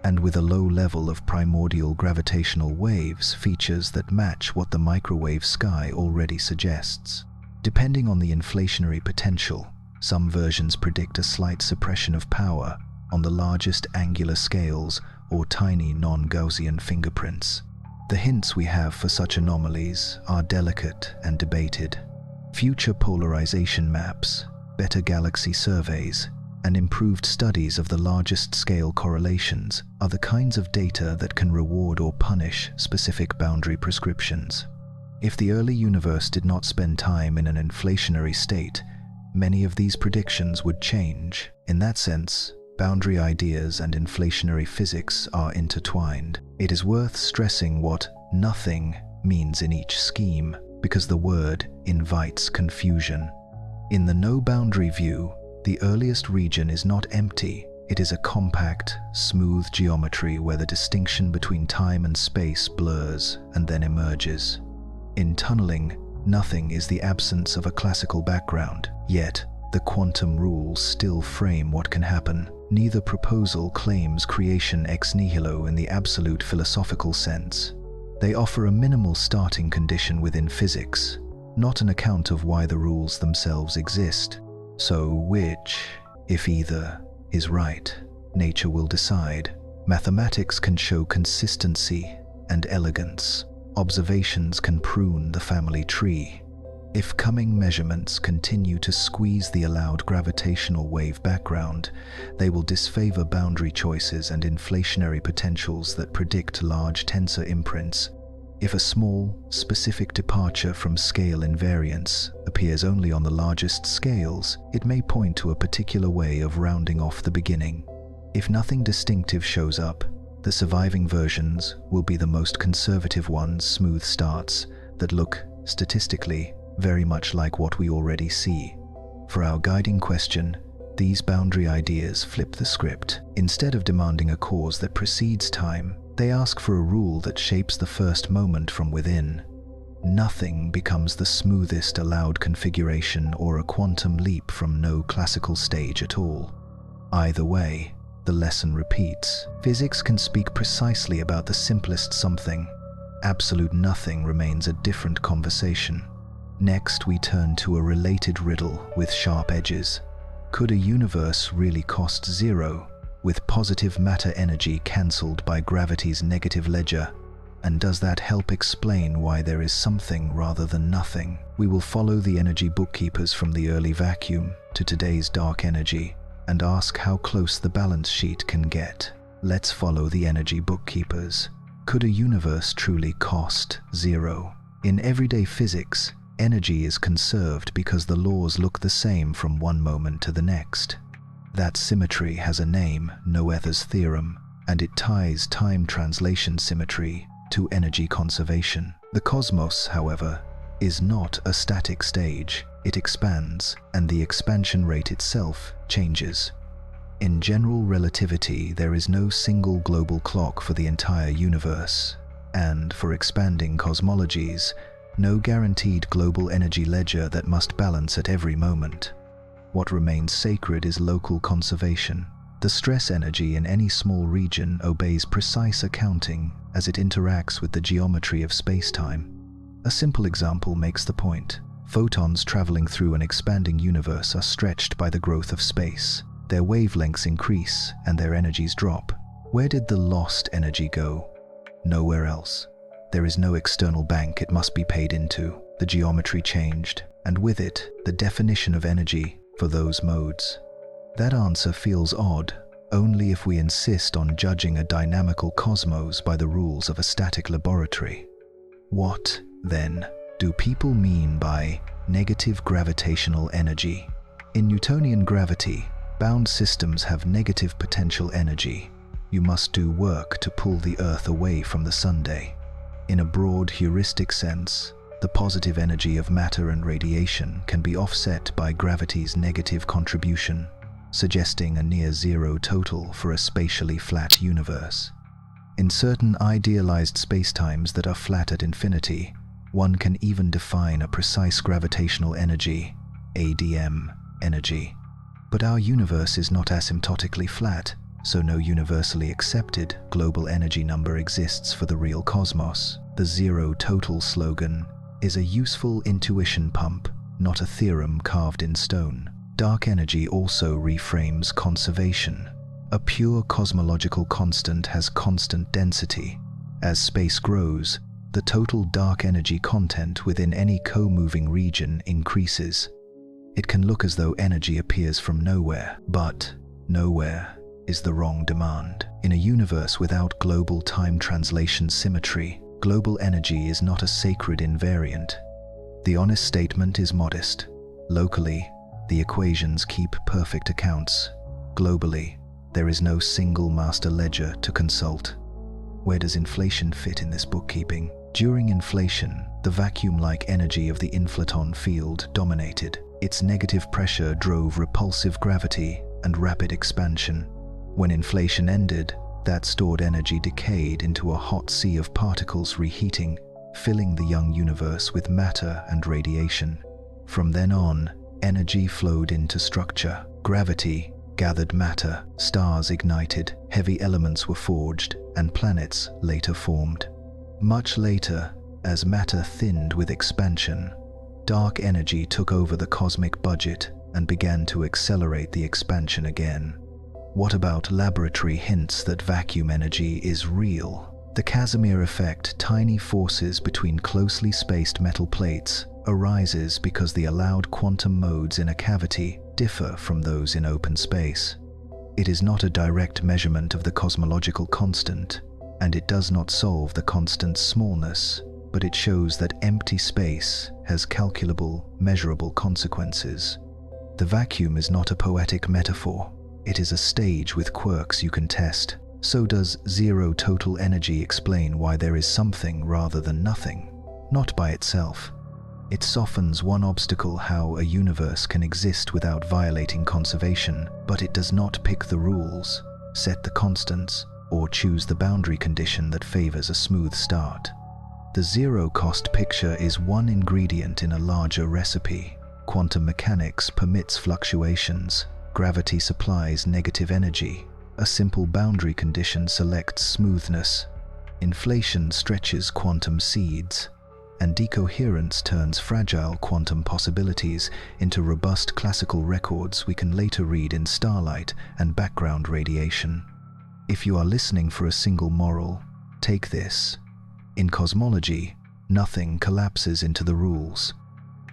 S1: and with a low level of primordial gravitational waves, features that match what the microwave sky already suggests. Depending on the inflationary potential, some versions predict a slight suppression of power on the largest angular scales or tiny non-Gaussian fingerprints. The hints we have for such anomalies are delicate and debated. Future polarization maps, better galaxy surveys, and improved studies of the largest scale correlations are the kinds of data that can reward or punish specific boundary prescriptions. If the early universe did not spend time in an inflationary state, many of these predictions would change. In that sense, boundary ideas and inflationary physics are intertwined. It is worth stressing what nothing means in each scheme, because the word invites confusion. In the no-boundary view, the earliest region is not empty. It is a compact, smooth geometry where the distinction between time and space blurs and then emerges. In tunneling, nothing is the absence of a classical background, yet the quantum rules still frame what can happen. Neither proposal claims creation ex nihilo in the absolute philosophical sense. They offer a minimal starting condition within physics, not an account of why the rules themselves exist. So which, if either, is right? Nature will decide. Mathematics can show consistency and elegance. Observations can prune the family tree. If coming measurements continue to squeeze the allowed gravitational wave background, they will disfavor boundary choices and inflationary potentials that predict large tensor imprints. If a small, specific departure from scale invariance appears only on the largest scales, it may point to a particular way of rounding off the beginning. If nothing distinctive shows up, the surviving versions will be the most conservative ones, smooth starts that look, statistically, very much like what we already see. For our guiding question, these boundary ideas flip the script. Instead of demanding a cause that precedes time, they ask for a rule that shapes the first moment from within. Nothing becomes the smoothest allowed configuration or a quantum leap from no classical stage at all. Either way, the lesson repeats. Physics can speak precisely about the simplest something. Absolute nothing remains a different conversation. Next, we turn to a related riddle with sharp edges. Could a universe really cost zero, with positive matter energy cancelled by gravity's negative ledger? And does that help explain why there is something rather than nothing? We will follow the energy bookkeepers from the early vacuum to today's dark energy and ask how close the balance sheet can get. Let's follow the energy bookkeepers. Could a universe truly cost zero? In everyday physics, energy is conserved because the laws look the same from one moment to the next. That symmetry has a name, Noether's theorem, and it ties time translation symmetry to energy conservation. The cosmos, however, is not a static stage. It expands, and the expansion rate itself changes. In general relativity, there is no single global clock for the entire universe, and for expanding cosmologies, no guaranteed global energy ledger that must balance at every moment. What remains sacred is local conservation. The stress energy in any small region obeys precise accounting as it interacts with the geometry of space-time. A simple example makes the point. Photons traveling through an expanding universe are stretched by the growth of space. Their wavelengths increase and their energies drop. Where did the lost energy go? Nowhere else. There is no external bank it must be paid into. The geometry changed, and with it, the definition of energy for those modes. That answer feels odd, only if we insist on judging a dynamical cosmos by the rules of a static laboratory. What, then, do people mean by negative gravitational energy? In Newtonian gravity, bound systems have negative potential energy. You must do work to pull the Earth away from the Sunday. In a broad heuristic sense, the positive energy of matter and radiation can be offset by gravity's negative contribution, suggesting a near-zero total for a spatially flat universe. In certain idealized spacetimes that are flat at infinity, one can even define a precise gravitational energy, ADM energy. But our universe is not asymptotically flat, so no universally accepted global energy number exists for the real cosmos. The zero total slogan is a useful intuition pump, not a theorem carved in stone. Dark energy also reframes conservation. A pure cosmological constant has constant density. As space grows, the total dark energy content within any co-moving region increases. It can look as though energy appears from nowhere, but nowhere is the wrong demand. In a universe without global time translation symmetry, global energy is not a sacred invariant. The honest statement is modest. Locally, the equations keep perfect accounts. Globally, there is no single master ledger to consult. Where does inflation fit in this bookkeeping? During inflation, the vacuum-like energy of the inflaton field dominated. Its negative pressure drove repulsive gravity and rapid expansion. When inflation ended, that stored energy decayed into a hot sea of particles reheating, filling the young universe with matter and radiation. From then on, energy flowed into structure. Gravity gathered matter, stars ignited, heavy elements were forged, and planets later formed. Much later, as matter thinned with expansion, dark energy took over the cosmic budget and began to accelerate the expansion again. What about laboratory hints that vacuum energy is real? The Casimir effect, tiny forces between closely spaced metal plates, arises because the allowed quantum modes in a cavity differ from those in open space. It is not a direct measurement of the cosmological constant, and it does not solve the constant's smallness, but it shows that empty space has calculable, measurable consequences. The vacuum is not a poetic metaphor. It is a stage with quirks you can test. So does zero total energy explain why there is something rather than nothing? Not by itself. It softens one obstacle, how a universe can exist without violating conservation, but it does not pick the rules, set the constants, or choose the boundary condition that favors a smooth start. The zero-cost picture is one ingredient in a larger recipe. Quantum mechanics permits fluctuations. Gravity supplies negative energy. A simple boundary condition selects smoothness. Inflation stretches quantum seeds. And decoherence turns fragile quantum possibilities into robust classical records we can later read in starlight and background radiation. If you are listening for a single moral, take this. In cosmology, nothing collapses into the rules.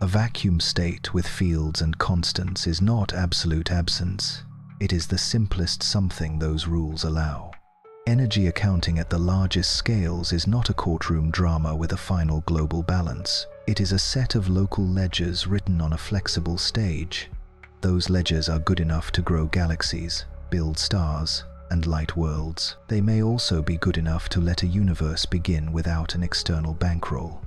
S1: A vacuum state with fields and constants is not absolute absence. It is the simplest something those rules allow. Energy accounting at the largest scales is not a courtroom drama with a final global balance. It is a set of local ledgers written on a flexible stage. Those ledgers are good enough to grow galaxies, build stars, and light worlds. They may also be good enough to let a universe begin without an external bankroll.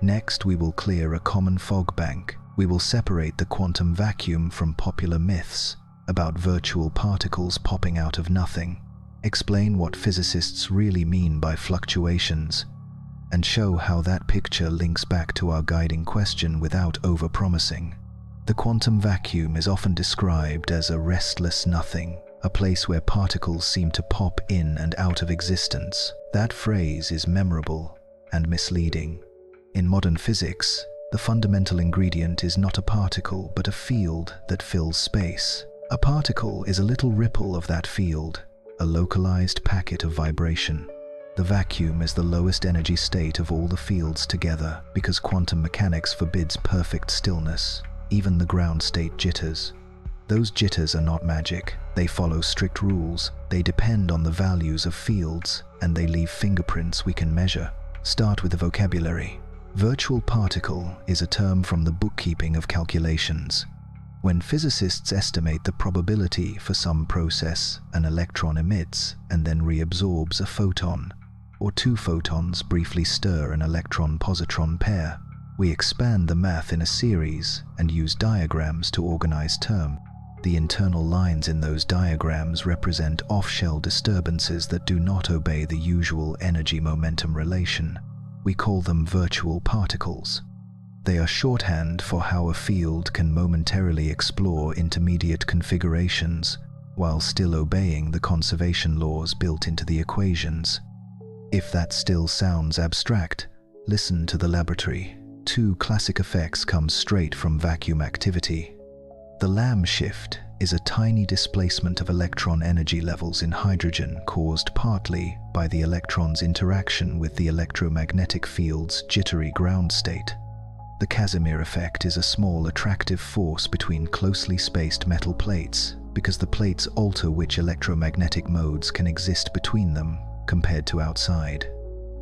S1: Next, we will clear a common fog bank. We will separate the quantum vacuum from popular myths about virtual particles popping out of nothing, explain what physicists really mean by fluctuations, and show how that picture links back to our guiding question without overpromising. The quantum vacuum is often described as a restless nothing, a place where particles seem to pop in and out of existence. That phrase is memorable and misleading. In modern physics, the fundamental ingredient is not a particle, but a field that fills space. A particle is a little ripple of that field, a localized packet of vibration. The vacuum is the lowest energy state of all the fields together because quantum mechanics forbids perfect stillness, even the ground state jitters. Those jitters are not magic. They follow strict rules. They depend on the values of fields, and they leave fingerprints we can measure. Start with the vocabulary. Virtual particle is a term from the bookkeeping of calculations. When physicists estimate the probability for some process, an electron emits and then reabsorbs a photon, or two photons briefly stir an electron-positron pair. We expand the math in a series and use diagrams to organize terms. The internal lines in those diagrams represent off-shell disturbances that do not obey the usual energy-momentum relation. We call them virtual particles. They are shorthand for how a field can momentarily explore intermediate configurations while still obeying the conservation laws built into the equations. If that still sounds abstract, listen to the laboratory. Two classic effects come straight from vacuum activity. The Lamb shift is a tiny displacement of electron energy levels in hydrogen caused partly by the electron's interaction with the electromagnetic field's jittery ground state. The Casimir effect is a small attractive force between closely spaced metal plates because the plates alter which electromagnetic modes can exist between them compared to outside.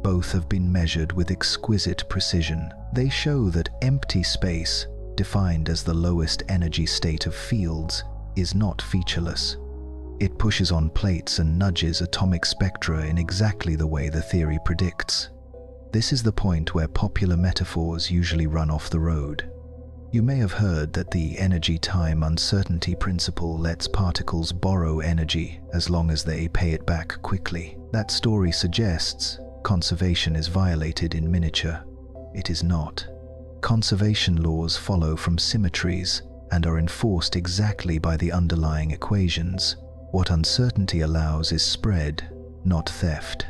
S1: Both have been measured with exquisite precision. They show that empty space, defined as the lowest energy state of fields, is not featureless. It pushes on plates and nudges atomic spectra in exactly the way the theory predicts. This is the point where popular metaphors usually run off the road. You may have heard that the energy-time uncertainty principle lets particles borrow energy as long as they pay it back quickly. That story suggests conservation is violated in miniature. It is not. Conservation laws follow from symmetries and are enforced exactly by the underlying equations. What uncertainty allows is spread, not theft.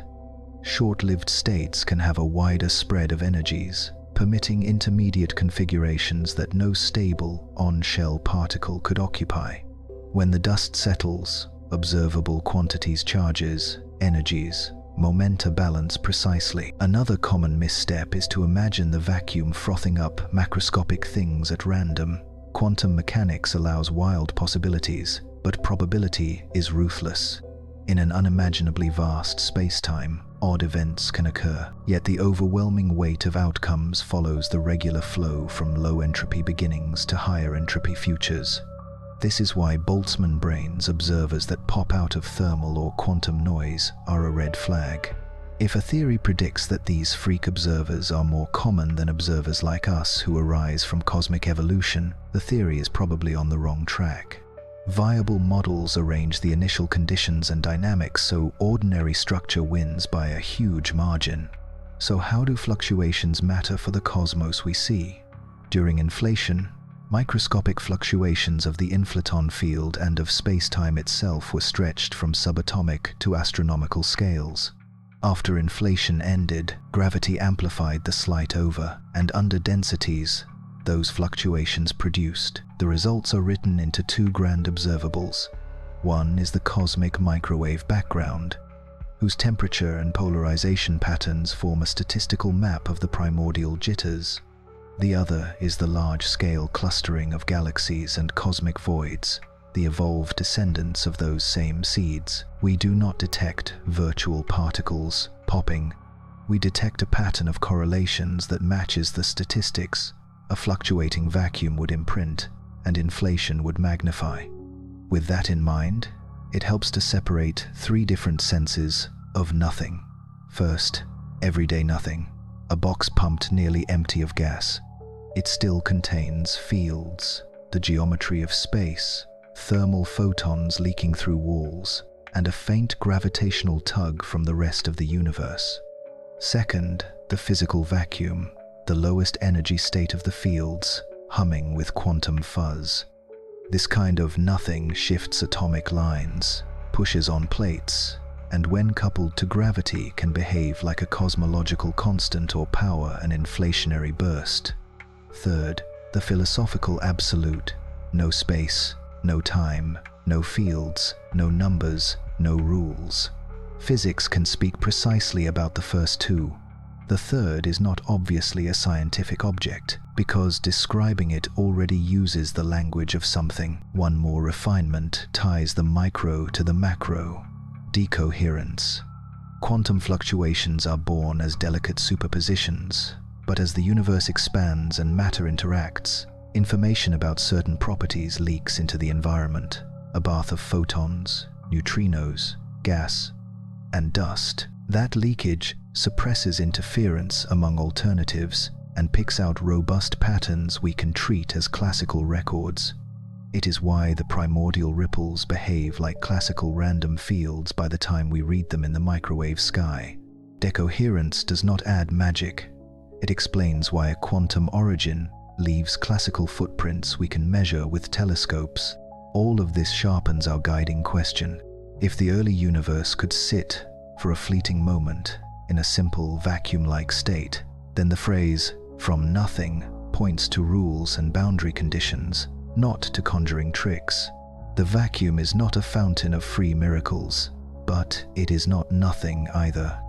S1: Short-lived states can have a wider spread of energies, permitting intermediate configurations that no stable, on-shell particle could occupy. When the dust settles, observable quantities charges, energies, momenta balance precisely. Another common misstep is to imagine the vacuum frothing up macroscopic things at random. Quantum mechanics allows wild possibilities, but probability is ruthless. In an unimaginably vast space-time, odd events can occur, yet the overwhelming weight of outcomes follows the regular flow from low-entropy beginnings to higher-entropy futures. This is why Boltzmann brains observers that pop out of thermal or quantum noise are a red flag. If a theory predicts that these freak observers are more common than observers like us who arise from cosmic evolution, the theory is probably on the wrong track. Viable models arrange the initial conditions and dynamics so ordinary structure wins by a huge margin. So how do fluctuations matter for the cosmos we see? During inflation, microscopic fluctuations of the inflaton field and of space-time itself were stretched from subatomic to astronomical scales. After inflation ended, gravity amplified the slight over, and under densities, those fluctuations produced. The results are written into two grand observables. One is the cosmic microwave background, whose temperature and polarization patterns form a statistical map of the primordial jitters. The other is the large-scale clustering of galaxies and cosmic voids, the evolved descendants of those same seeds. We do not detect virtual particles popping. We detect a pattern of correlations that matches the statistics a fluctuating vacuum would imprint and inflation would magnify. With that in mind, it helps to separate three different senses of nothing. First, everyday nothing, a box pumped nearly empty of gas. It still contains fields, the geometry of space, thermal photons leaking through walls, and a faint gravitational tug from the rest of the universe. Second, the physical vacuum, the lowest energy state of the fields, humming with quantum fuzz. This kind of nothing shifts atomic lines, pushes on plates, and when coupled to gravity can behave like a cosmological constant or power an inflationary burst. Third, the philosophical absolute, no space, no time, no fields, no numbers, no rules. Physics can speak precisely about the first two. The third is not obviously a scientific object, because describing it already uses the language of something. One more refinement ties the micro to the macro. Decoherence. Quantum fluctuations are born as delicate superpositions, but as the universe expands and matter interacts, information about certain properties leaks into the environment. A bath of photons, neutrinos, gas, and dust. That leakage suppresses interference among alternatives and picks out robust patterns we can treat as classical records. It is why the primordial ripples behave like classical random fields by the time we read them in the microwave sky. Decoherence does not add magic. It explains why a quantum origin leaves classical footprints we can measure with telescopes. All of this sharpens our guiding question. If the early universe could sit for a fleeting moment in a simple vacuum-like state, then the phrase "from nothing" points to rules and boundary conditions, not to conjuring tricks. The vacuum is not a fountain of free miracles, but it is not nothing either.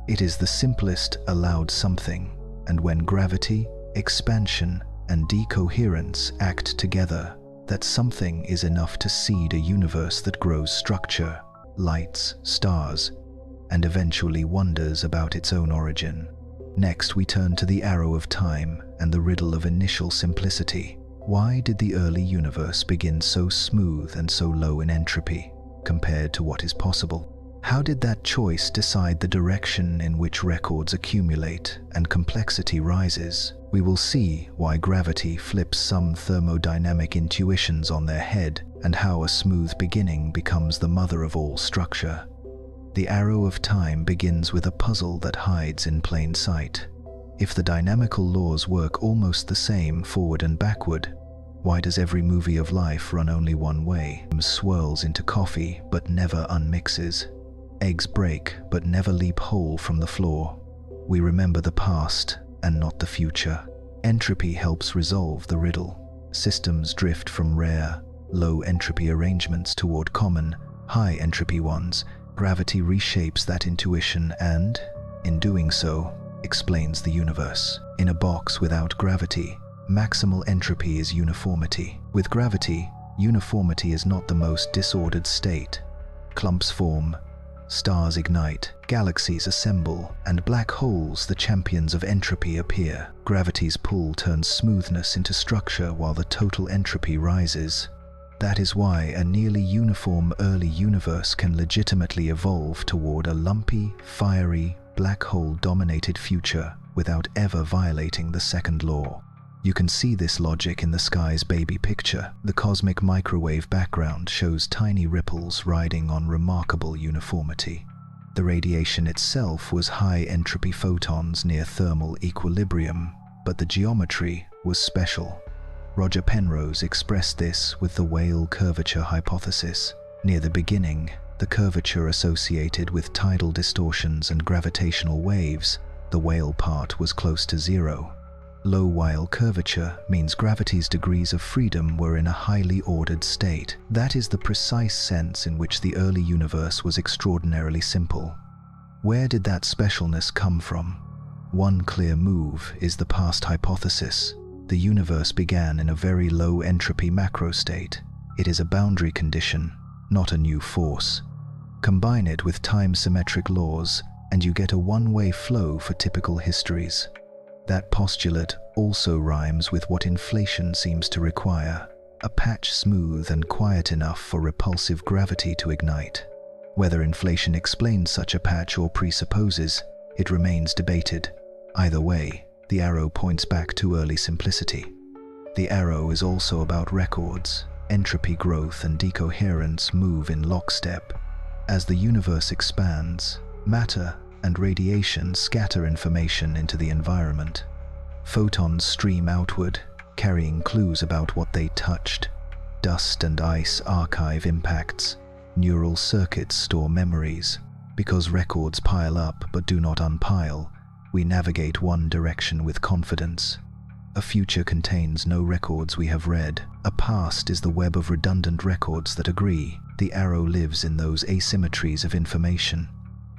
S1: It is the simplest allowed something, and when gravity, expansion, and decoherence act together, that something is enough to seed a universe that grows structure, lights, stars, and eventually wonders about its own origin. Next, we turn to the arrow of time and the riddle of initial simplicity. Why did the early universe begin so smooth and so low in entropy compared to what is possible? How did that choice decide the direction in which records accumulate and complexity rises? We will see why gravity flips some thermodynamic intuitions on their head and how a smooth beginning becomes the mother of all structure. The arrow of time begins with a puzzle that hides in plain sight. If the dynamical laws work almost the same forward and backward, why does every movie of life run only one way? Swirls into coffee but never unmixes. Eggs break but never leap whole from the floor. We remember the past and not the future. Entropy helps resolve the riddle. Systems drift from rare, low entropy arrangements toward common, high entropy ones. Gravity reshapes that intuition and, in doing so, explains the universe. In a box without gravity, maximal entropy is uniformity. With gravity, uniformity is not the most disordered state. Clumps form, stars ignite, galaxies assemble, and black holes, the champions of entropy, appear. Gravity's pull turns smoothness into structure while the total entropy rises. That is why a nearly uniform early universe can legitimately evolve toward a lumpy, fiery, black hole-dominated future without ever violating the second law. You can see this logic in the sky's baby picture. The cosmic microwave background shows tiny ripples riding on remarkable uniformity. The radiation itself was high-entropy photons near thermal equilibrium, but the geometry was special. Roger Penrose expressed this with the Weyl curvature hypothesis. Near the beginning, the curvature associated with tidal distortions and gravitational waves, the Weyl part was close to zero. Low Weyl curvature means gravity's degrees of freedom were in a highly ordered state. That is the precise sense in which the early universe was extraordinarily simple. Where did that specialness come from? One clear move is the past hypothesis. The universe began in a very low entropy macro state. It is a boundary condition, not a new force. Combine it with time-symmetric laws, and you get a one-way flow for typical histories. That postulate also rhymes with what inflation seems to require, a patch smooth and quiet enough for repulsive gravity to ignite. Whether inflation explains such a patch or presupposes, it remains debated. Either way, the arrow points back to early simplicity. The arrow is also about records. Entropy growth and decoherence move in lockstep. As the universe expands, matter and radiation scatter information into the environment. Photons stream outward, carrying clues about what they touched. Dust and ice archive impacts. Neural circuits store memories. Because records pile up but do not unpile, we navigate one direction with confidence. A future contains no records we have read. A past is the web of redundant records that agree. The arrow lives in those asymmetries of information.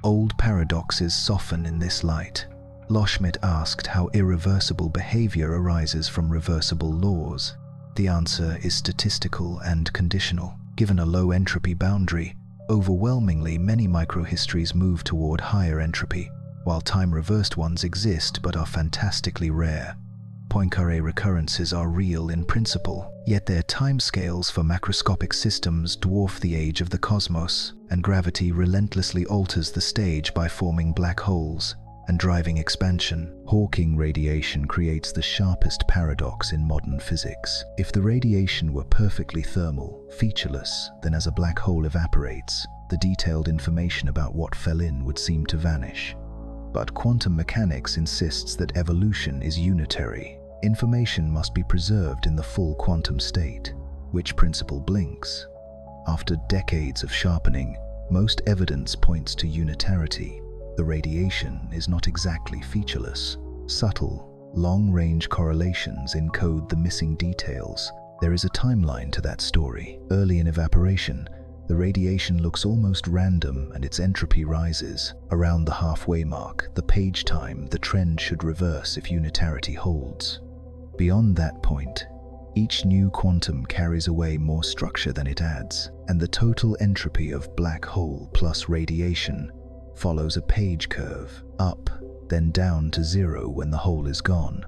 S1: Old paradoxes soften in this light. Loschmidt asked how irreversible behavior arises from reversible laws. The answer is statistical and conditional. Given a low entropy boundary, overwhelmingly many microhistories move toward higher entropy, while time-reversed ones exist but are fantastically rare. Poincaré recurrences are real in principle, yet their timescales for macroscopic systems dwarf the age of the cosmos, and gravity relentlessly alters the stage by forming black holes and driving expansion. Hawking radiation creates the sharpest paradox in modern physics. If the radiation were perfectly thermal, featureless, then as a black hole evaporates, the detailed information about what fell in would seem to vanish. But quantum mechanics insists that evolution is unitary. Information must be preserved in the full quantum state. Which principle blinks? After decades of sharpening, most evidence points to unitarity. The radiation is not exactly featureless. Subtle, long-range correlations encode the missing details, There is a timeline to that story. Early in evaporation, the radiation looks almost random and its entropy rises. Around the halfway mark, the page time, the trend should reverse if unitarity holds. Beyond that point, each new quantum carries away more structure than it adds, and the total entropy of black hole plus radiation follows a page curve, up, then down to zero when the hole is gone.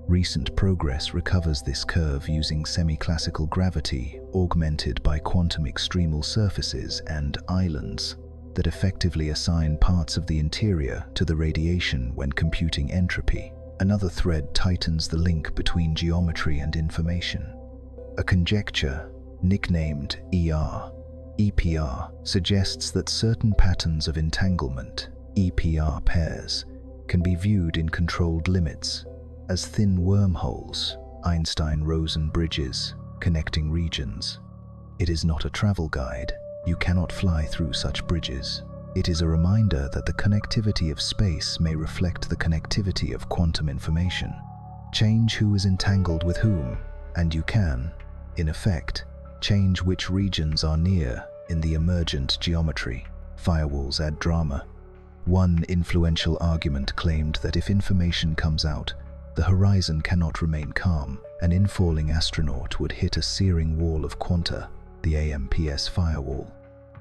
S1: Recent progress recovers this curve using semi-classical gravity augmented by quantum extremal surfaces and islands that effectively assign parts of the interior to the radiation when computing entropy. Another thread tightens the link between geometry and information. A conjecture, nicknamed EPR, suggests that certain patterns of entanglement, EPR pairs, can be viewed in controlled limits as thin wormholes, Einstein-Rosen bridges, connecting regions. It is not a travel guide. You cannot fly through such bridges. It is a reminder that the connectivity of space may reflect the connectivity of quantum information. Change who is entangled with whom, and you can, in effect, change which regions are near in the emergent geometry. Firewalls add drama. One influential argument claimed that if information comes out, the horizon cannot remain calm. An infalling astronaut would hit a searing wall of quanta, the AMPS firewall.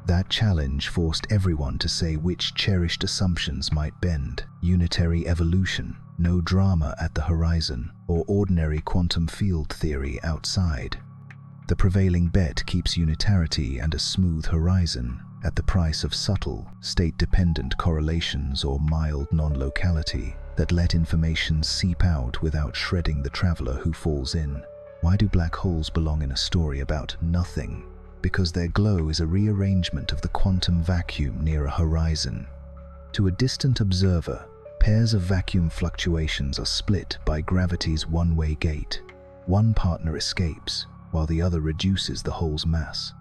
S1: That challenge forced everyone to say which cherished assumptions might bend: unitary evolution, no drama at the horizon, or ordinary quantum field theory outside. The prevailing bet keeps unitarity and a smooth horizon at the price of subtle, state-dependent correlations or mild non-locality that let information seep out without shredding the traveler who falls in. Why do black holes belong in a story about nothing? Because their glow is a rearrangement of the quantum vacuum near a horizon. To a distant observer, pairs of vacuum fluctuations are split by gravity's one-way gate. One partner escapes, while the other reduces the hole's mass.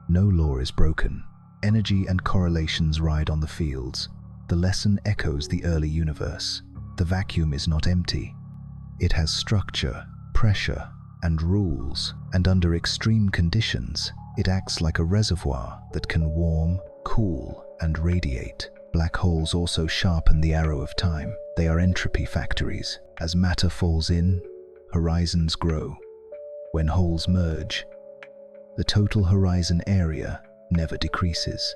S1: No law is broken. Energy and correlations ride on the fields. The lesson echoes the early universe. The vacuum is not empty. It has structure, pressure, and rules, and under extreme conditions, it acts like a reservoir that can warm, cool, and radiate. Black holes also sharpen the arrow of time. They are entropy factories. As matter falls in, horizons grow. When holes merge, the total horizon area never decreases.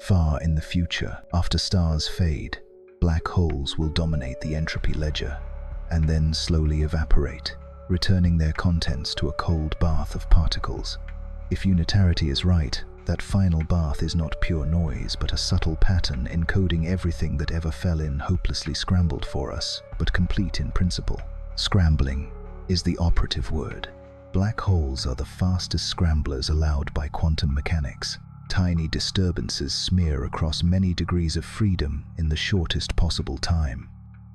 S1: Far in the future, after stars fade, black holes will dominate the entropy ledger, and then slowly evaporate, returning their contents to a cold bath of particles. If unitarity is right, that final bath is not pure noise, but a subtle pattern encoding everything that ever fell in hopelessly scrambled for us, but complete in principle. Scrambling is the operative word. Black holes are the fastest scramblers allowed by quantum mechanics. Tiny disturbances smear across many degrees of freedom in the shortest possible time.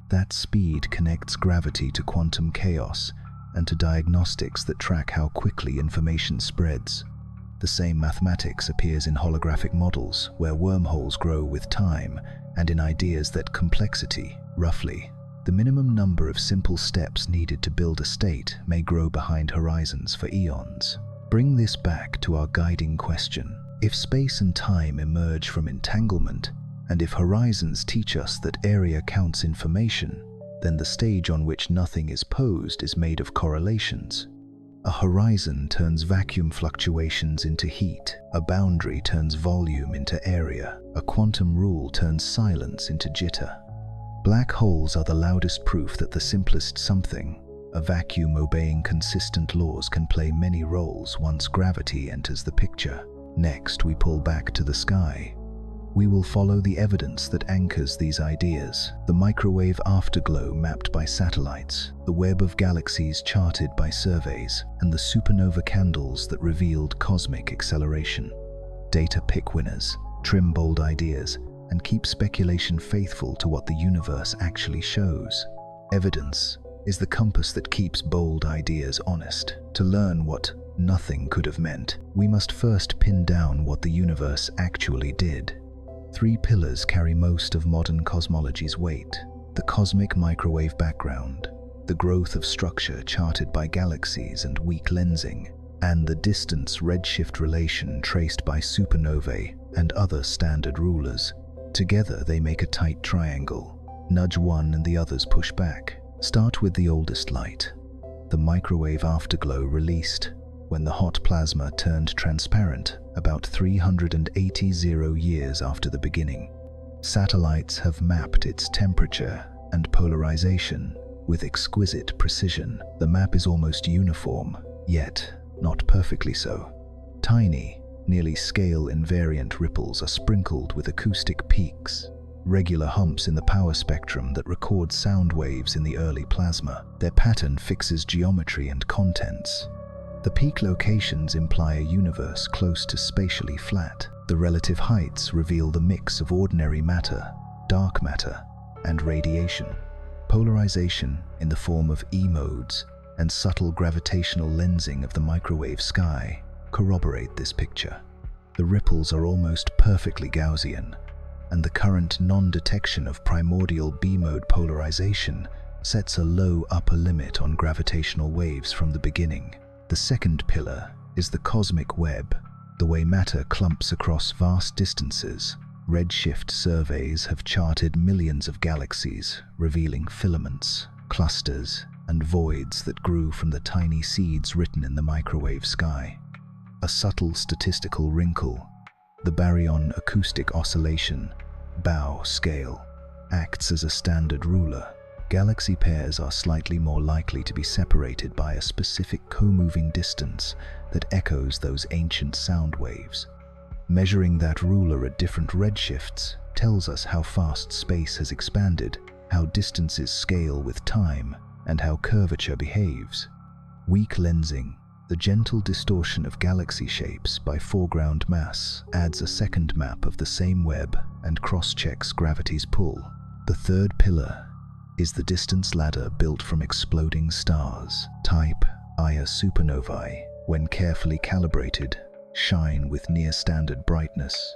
S1: That speed connects gravity to quantum chaos and to diagnostics that track how quickly information spreads. The same mathematics appears in holographic models, where wormholes grow with time, and in ideas that complexity, roughly, the minimum number of simple steps needed to build a state, may grow behind horizons for eons. Bring this back to our guiding question. If space and time emerge from entanglement, and if horizons teach us that area counts information, then the stage on which nothing is posed is made of correlations. A horizon turns vacuum fluctuations into heat, a boundary turns volume into area, a quantum rule turns silence into jitter. Black holes are the loudest proof that the simplest something, a vacuum obeying consistent laws, can play many roles once gravity enters the picture. Next, we pull back to the sky. We will follow the evidence that anchors these ideas: the microwave afterglow mapped by satellites, the web of galaxies charted by surveys, and the supernova candles that revealed cosmic acceleration. Data pick winners, trim bold ideas, and keep speculation faithful to what the universe actually shows. Evidence is the compass that keeps bold ideas honest. To learn what nothing could have meant, we must first pin down what the universe actually did. Three pillars carry most of modern cosmology's weight: the cosmic microwave background, the growth of structure charted by galaxies and weak lensing, and the distance redshift relation traced by supernovae and other standard rulers. Together they make a tight triangle. Nudge one and the others push back. Start with the oldest light. The microwave afterglow released when the hot plasma turned transparent about 380 years after the beginning. Satellites have mapped its temperature and polarization with exquisite precision. The map is almost uniform, yet not perfectly so. Tiny, nearly scale-invariant ripples are sprinkled with acoustic peaks, regular humps in the power spectrum that record sound waves in the early plasma. Their pattern fixes geometry and contents. The peak locations imply a universe close to spatially flat. The relative heights reveal the mix of ordinary matter, dark matter, and radiation. Polarization in the form of E-modes and subtle gravitational lensing of the microwave sky corroborate this picture. The ripples are almost perfectly Gaussian, and the current non-detection of primordial B-mode polarization sets a low upper limit on gravitational waves from the beginning. The second pillar is the cosmic web, the way matter clumps across vast distances. Redshift surveys have charted millions of galaxies, revealing filaments, clusters, and voids that grew from the tiny seeds written in the microwave sky. A subtle statistical wrinkle, the baryon acoustic oscillation, BAO scale, acts as a standard ruler. Galaxy pairs are slightly more likely to be separated by a specific co-moving distance that echoes those ancient sound waves. Measuring that ruler at different redshifts tells us how fast space has expanded, how distances scale with time, and how curvature behaves. Weak lensing, the gentle distortion of galaxy shapes by foreground mass, adds a second map of the same web and cross-checks gravity's pull. The third pillar is the distance ladder built from exploding stars. Type Ia supernovae, when carefully calibrated, shine with near-standard brightness.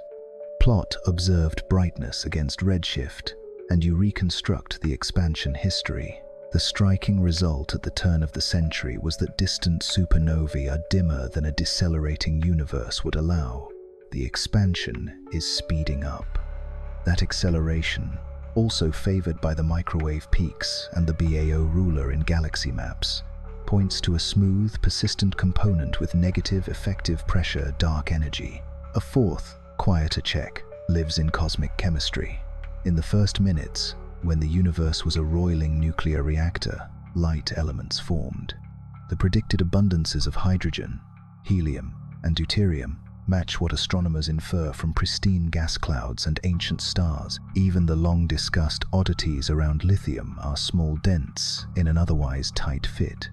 S1: Plot observed brightness against redshift, and you reconstruct the expansion history. The striking result at the turn of the century was that distant supernovae are dimmer than a decelerating universe would allow. The expansion is speeding up. That acceleration, also favored by the microwave peaks and the BAO ruler in galaxy maps, points to a smooth, persistent component with negative effective pressure dark energy. A fourth, quieter check, lives in cosmic chemistry. In the first minutes, when the universe was a roiling nuclear reactor, light elements formed. The predicted abundances of hydrogen, helium, and deuterium match what astronomers infer from pristine gas clouds and ancient stars. Even the long-discussed oddities around lithium are small dents in an otherwise tight fit.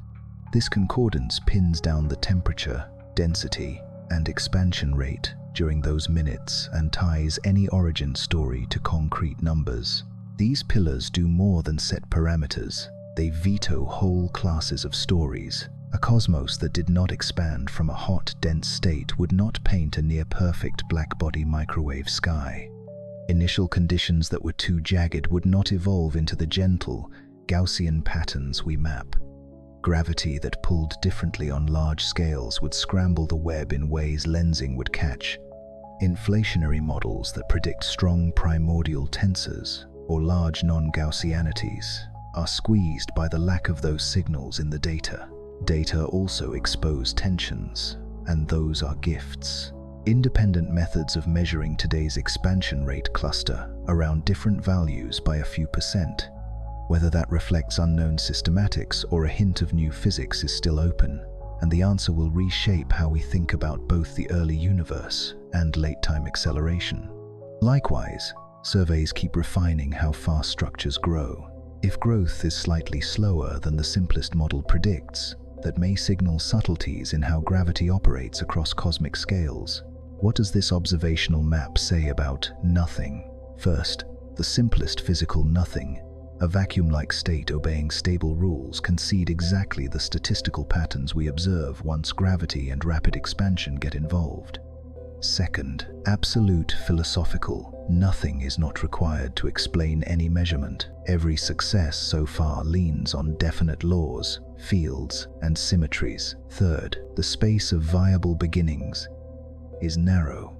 S1: This concordance pins down the temperature, density, and expansion rate during those minutes and ties any origin story to concrete numbers. These pillars do more than set parameters. They veto whole classes of stories. A cosmos that did not expand from a hot, dense state would not paint a near-perfect blackbody microwave sky. Initial conditions that were too jagged would not evolve into the gentle, Gaussian patterns we map. Gravity that pulled differently on large scales would scramble the web in ways lensing would catch. Inflationary models that predict strong primordial tensors or large non-Gaussianities are squeezed by the lack of those signals in the data. Data also expose tensions, and those are gifts. Independent methods of measuring today's expansion rate cluster around different values by a few percent. Whether that reflects unknown systematics or a hint of new physics is still open, and the answer will reshape how we think about both the early universe and late-time acceleration. Likewise, surveys keep refining how fast structures grow. If growth is slightly slower than the simplest model predicts, that may signal subtleties in how gravity operates across cosmic scales. What does this observational map say about nothing? First, the simplest physical nothing, a vacuum-like state obeying stable rules, concede exactly the statistical patterns we observe once gravity and rapid expansion get involved. Second, absolute philosophical. Nothing is not required to explain any measurement. Every success so far leans on definite laws, fields, and symmetries. Third, the space of viable beginnings is narrow.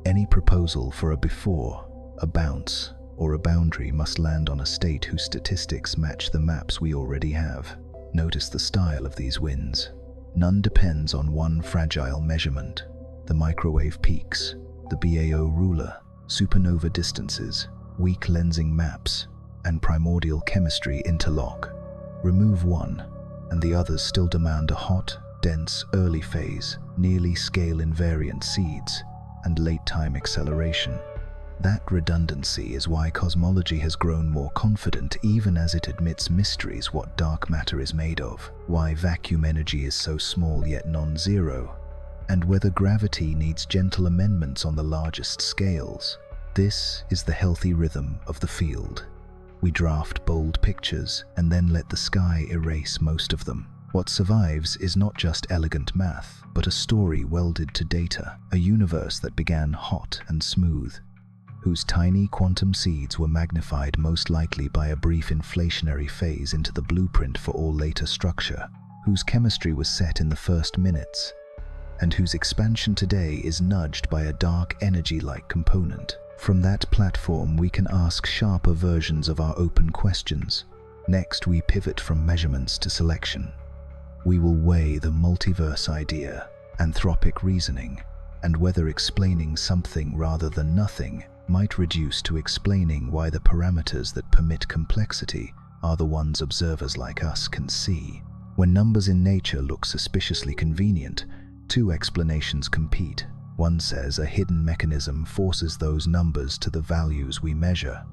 S1: Any proposal for a before, a bounce, or a boundary must land on a state whose statistics match the maps we already have. Notice the style of these winds. None depends on one fragile measurement. The microwave peaks, the BAO ruler, supernova distances, weak lensing maps, and primordial chemistry interlock. Remove one, and the others still demand a hot, dense, early phase, nearly scale-invariant seeds, and late-time acceleration. That redundancy is why cosmology has grown more confident even as it admits mysteries what dark matter is made of, why vacuum energy is so small yet non-zero, and whether gravity needs gentle amendments on the largest scales. This is the healthy rhythm of the field. We draft bold pictures and then let the sky erase most of them. What survives is not just elegant math, but a story welded to data, a universe that began hot and smooth, whose tiny quantum seeds were magnified most likely by a brief inflationary phase into the blueprint for all later structure, whose chemistry was set in the first minutes, and whose expansion today is nudged by a dark energy-like component. From that platform we can ask sharper versions of our open questions. Next we pivot from measurements to selection. We will weigh the multiverse idea, anthropic reasoning, and whether explaining something rather than nothing might reduce to explaining why the parameters that permit complexity are the ones observers like us can see. When numbers in nature look suspiciously convenient, two explanations compete. One says a hidden mechanism forces those numbers to the values we measure.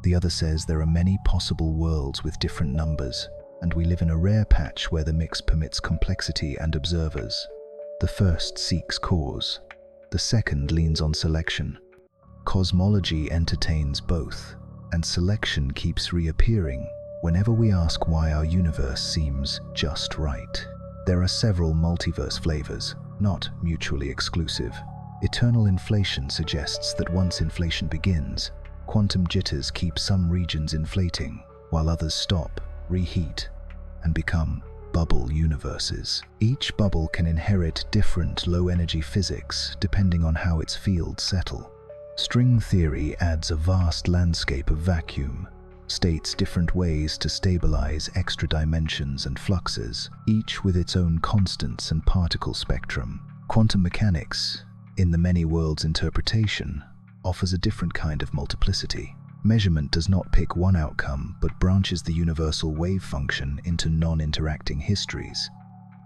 S1: The other says there are many possible worlds with different numbers, and we live in a rare patch where the mix permits complexity and observers. The first seeks cause. The second leans on selection. Cosmology entertains both, and selection keeps reappearing whenever we ask why our universe seems just right. There are several multiverse flavors, not mutually exclusive. Eternal inflation suggests that once inflation begins, quantum jitters keep some regions inflating, while others stop, reheat, and become bubble universes. Each bubble can inherit different low-energy physics depending on how its fields settle. String theory adds a vast landscape of vacuum, states different ways to stabilize extra dimensions and fluxes, each with its own constants and particle spectrum. Quantum mechanics, in the many worlds interpretation, offers a different kind of multiplicity. Measurement does not pick one outcome, but branches the universal wave function into non-interacting histories.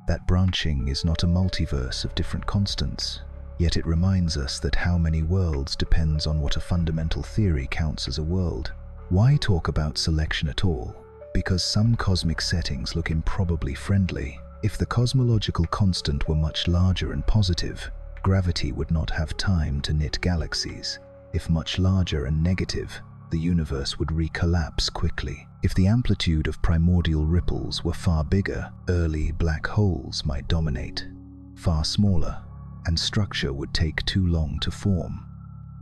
S1: That branching is not a multiverse of different constants, yet it reminds us that how many worlds depends on what a fundamental theory counts as a world. Why talk about selection at all? Because some cosmic settings look improbably friendly. If the cosmological constant were much larger and positive, gravity would not have time to knit galaxies. If much larger and negative, the universe would recollapse quickly. If the amplitude of primordial ripples were far bigger, early black holes might dominate. Far smaller, and structure would take too long to form.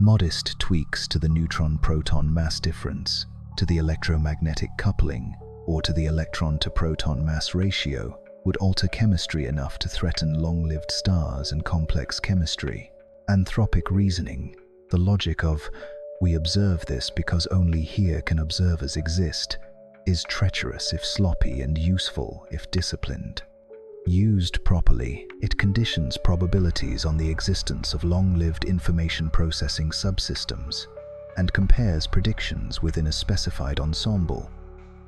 S1: Modest tweaks to the neutron-proton mass difference, to the electromagnetic coupling, or to the electron-to-proton mass ratio would alter chemistry enough to threaten long-lived stars and complex chemistry. Anthropic reasoning, the logic of "we observe this because only here can observers exist," is treacherous if sloppy and useful if disciplined. Used properly, it conditions probabilities on the existence of long-lived information processing subsystems and compares predictions within a specified ensemble.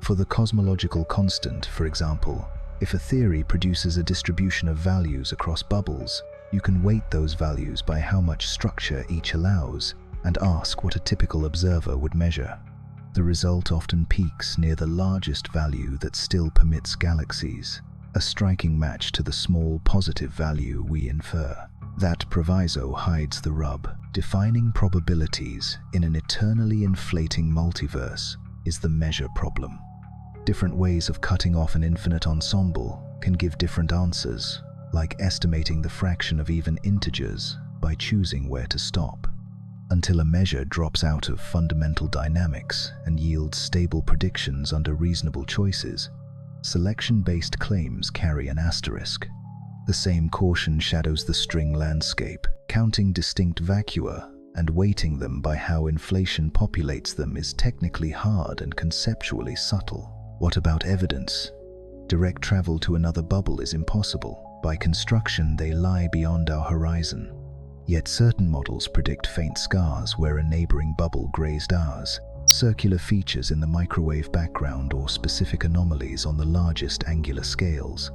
S1: For the cosmological constant, for example, if a theory produces a distribution of values across bubbles, you can weight those values by how much structure each allows and ask what a typical observer would measure. The result often peaks near the largest value that still permits galaxies, a striking match to the small positive value we infer. That proviso hides the rub. Defining probabilities in an eternally inflating multiverse is the measure problem. Different ways of cutting off an infinite ensemble can give different answers, like estimating the fraction of even integers by choosing where to stop, until a measure drops out of fundamental dynamics and yields stable predictions under reasonable choices. Selection-based claims carry an asterisk. The same caution shadows the string landscape. Counting distinct vacua and weighting them by how inflation populates them is technically hard and conceptually subtle. What about evidence? Direct travel to another bubble is impossible. By construction, they lie beyond our horizon. Yet certain models predict faint scars where a neighboring bubble grazed ours, circular features in the microwave background, or specific anomalies on the largest angular scales.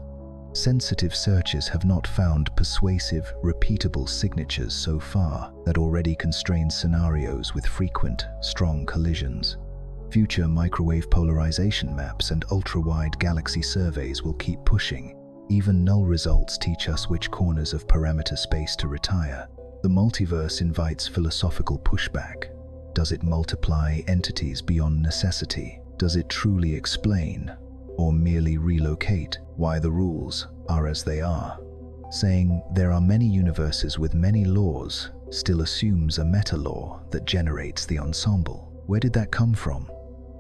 S1: Sensitive searches have not found persuasive, repeatable signatures so far that already constrain scenarios with frequent, strong collisions. Future microwave polarization maps and ultra-wide galaxy surveys will keep pushing. Even null results teach us which corners of parameter space to retire. The multiverse invites philosophical pushback. Does it multiply entities beyond necessity? Does it truly explain, or merely relocate, why the rules are as they are? Saying there are many universes with many laws still assumes a meta-law that generates the ensemble. Where did that come from?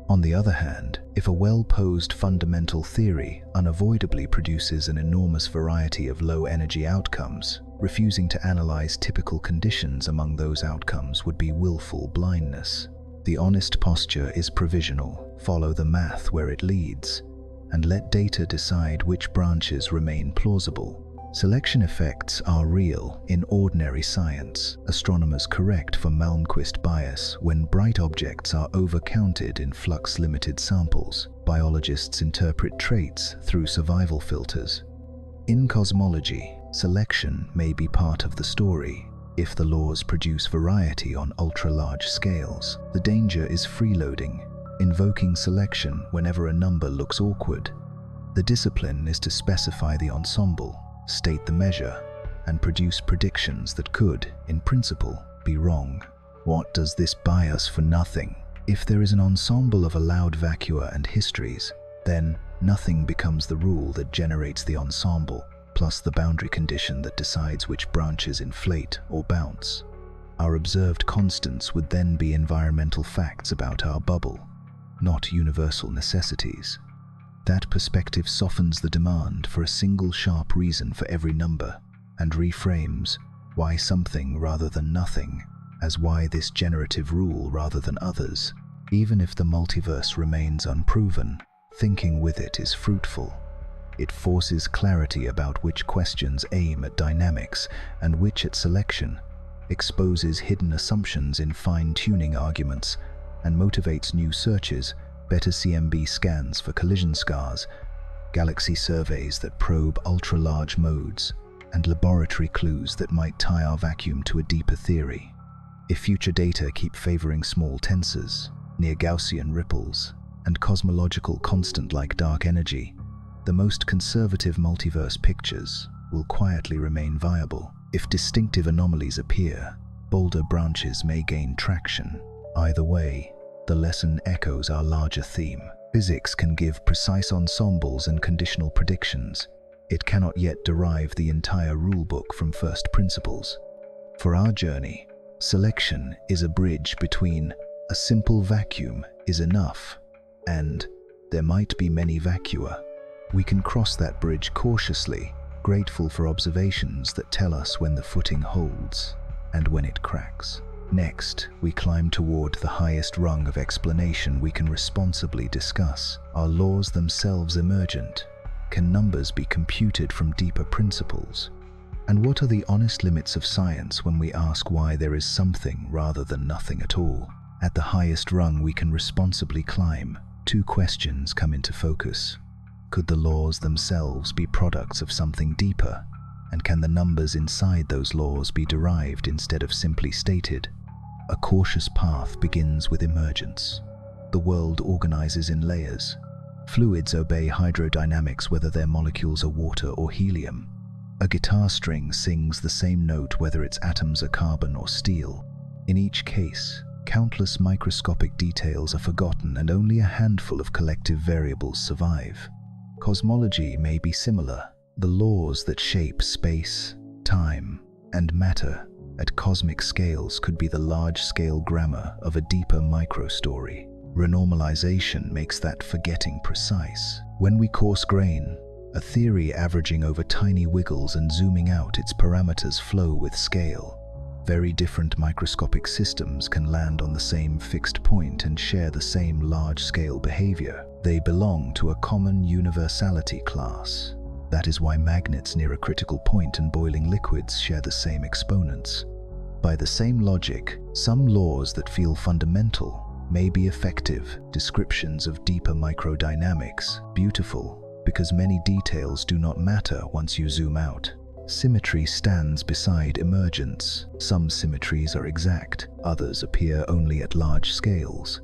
S1: On the other hand, if a well-posed fundamental theory unavoidably produces an enormous variety of low-energy outcomes, refusing to analyze typical conditions among those outcomes would be willful blindness. The honest posture is provisional. Follow the math where it leads, and let data decide which branches remain plausible. Selection effects are real in ordinary science. Astronomers correct for Malmquist bias when bright objects are overcounted in flux-limited samples. Biologists interpret traits through survival filters. In cosmology, selection may be part of the story. If the laws produce variety on ultra-large scales, the danger is freeloading, invoking selection whenever a number looks awkward. The discipline is to specify the ensemble, state the measure, and produce predictions that could, in principle, be wrong. What does this buy us for nothing? If there is an ensemble of allowed vacua and histories, then nothing becomes the rule that generates the ensemble, plus the boundary condition that decides which branches inflate or bounce. Our observed constants would then be environmental facts about our bubble, not universal necessities. That perspective softens the demand for a single sharp reason for every number, and reframes why something rather than nothing as why this generative rule rather than others. Even if the multiverse remains unproven, thinking with it is fruitful. It forces clarity about which questions aim at dynamics and which at selection, exposes hidden assumptions in fine-tuning arguments, and motivates new searches, better CMB scans for collision scars, galaxy surveys that probe ultra-large modes, and laboratory clues that might tie our vacuum to a deeper theory. If future data keep favoring small tensors, near Gaussian ripples, and cosmological constant like dark energy, the most conservative multiverse pictures will quietly remain viable. If distinctive anomalies appear, bolder branches may gain traction. Either way, the lesson echoes our larger theme. Physics can give precise ensembles and conditional predictions. It cannot yet derive the entire rulebook from first principles. For our journey, selection is a bridge between a simple vacuum is enough and there might be many vacua. We can cross that bridge cautiously, grateful for observations that tell us when the footing holds and when it cracks. Next, we climb toward the highest rung of explanation we can responsibly discuss. Are laws themselves emergent? Can numbers be computed from deeper principles? And what are the honest limits of science when we ask why there is something rather than nothing at all? At the highest rung we can responsibly climb, two questions come into focus. Could the laws themselves be products of something deeper? And can the numbers inside those laws be derived instead of simply stated? A cautious path begins with emergence. The world organizes in layers. Fluids obey hydrodynamics whether their molecules are water or helium. A guitar string sings the same note whether its atoms are carbon or steel. In each case, countless microscopic details are forgotten and only a handful of collective variables survive. Cosmology may be similar. The laws that shape space, time, and matter at cosmic scales could be the large-scale grammar of a deeper micro-story. Renormalization makes that forgetting precise. When we coarse-grain, a theory averaging over tiny wiggles and zooming out its parameters flow with scale. Very different microscopic systems can land on the same fixed point and share the same large-scale behavior. They belong to a common universality class. That is why magnets near a critical point and boiling liquids share the same exponents. By the same logic, some laws that feel fundamental may be effective descriptions of deeper microdynamics, beautiful because many details do not matter once you zoom out. Symmetry stands beside emergence. Some symmetries are exact, others appear only at large scales.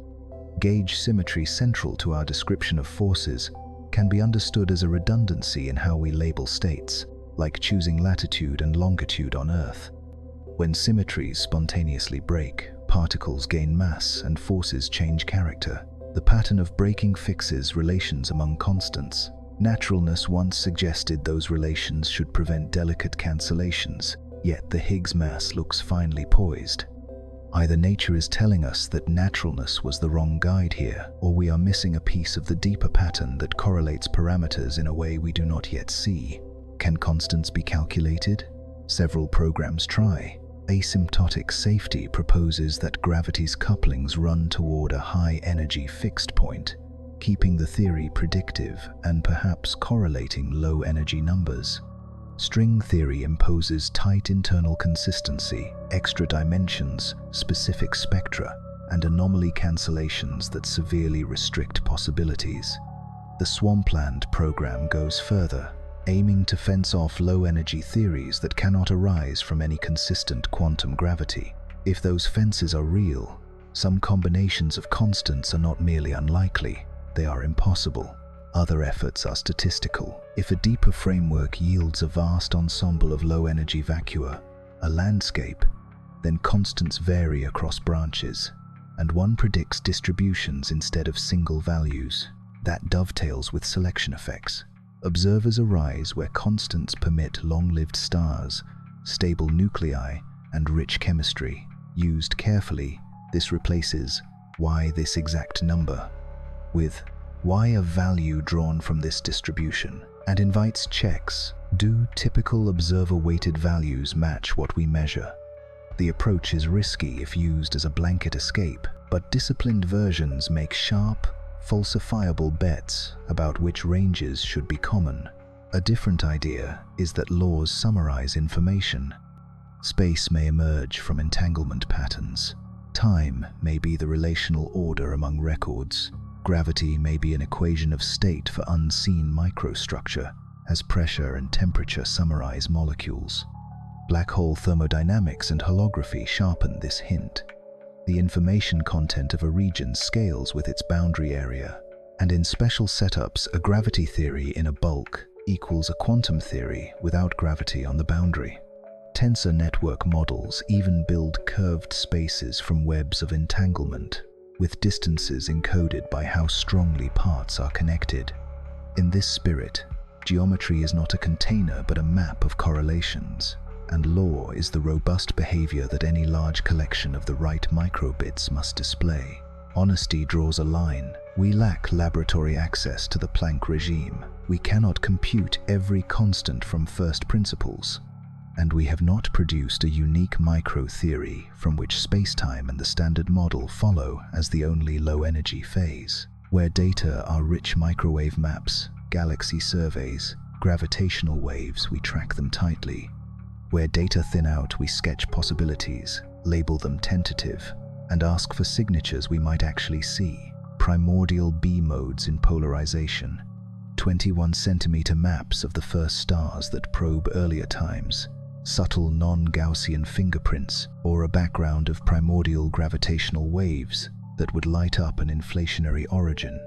S1: Gauge symmetry, central to our description of forces, can be understood as a redundancy in how we label states, like choosing latitude and longitude on Earth. When symmetries spontaneously break, particles gain mass and forces change character. The pattern of breaking fixes relations among constants. Naturalness once suggested those relations should prevent delicate cancellations, yet the Higgs mass looks finely poised. Either nature is telling us that naturalness was the wrong guide here, or we are missing a piece of the deeper pattern that correlates parameters in a way we do not yet see. Can constants be calculated? Several programs try. Asymptotic safety proposes that gravity's couplings run toward a high-energy fixed point, keeping the theory predictive and perhaps correlating low-energy numbers. String theory imposes tight internal consistency, extra dimensions, specific spectra, and anomaly cancellations that severely restrict possibilities. The Swampland program goes further, aiming to fence off low-energy theories that cannot arise from any consistent quantum gravity. If those fences are real, some combinations of constants are not merely unlikely, they are impossible. Other efforts are statistical. If a deeper framework yields a vast ensemble of low-energy vacua, a landscape, then constants vary across branches, and one predicts distributions instead of single values. That dovetails with selection effects. Observers arise where constants permit long-lived stars, stable nuclei, and rich chemistry. Used carefully, this replaces "why this exact number" with "why a value drawn from this distribution," and invites checks. Do typical observer-weighted values match what we measure? The approach is risky if used as a blanket escape, but disciplined versions make sharp, falsifiable bets about which ranges should be common. A different idea is that laws summarize information. Space may emerge from entanglement patterns. Time may be the relational order among records. Gravity may be an equation of state for unseen microstructure, as pressure and temperature summarize molecules. Black hole thermodynamics and holography sharpen this hint. The information content of a region scales with its boundary area, and in special setups, a gravity theory in a bulk equals a quantum theory without gravity on the boundary. Tensor network models even build curved spaces from webs of entanglement, with distances encoded by how strongly parts are connected. In this spirit, geometry is not a container but a map of correlations, and law is the robust behavior that any large collection of the right microbits must display. Honesty draws a line. We lack laboratory access to the Planck regime. We cannot compute every constant from first principles, and we have not produced a unique micro-theory from which spacetime and the Standard Model follow as the only low-energy phase. Where data are rich microwave maps, galaxy surveys, gravitational waves, we track them tightly. Where data thin out, we sketch possibilities, label them tentative, and ask for signatures we might actually see. Primordial B modes in polarization, 21-centimeter maps of the first stars that probe earlier times, subtle non-Gaussian fingerprints, or a background of primordial gravitational waves that would light up an inflationary origin.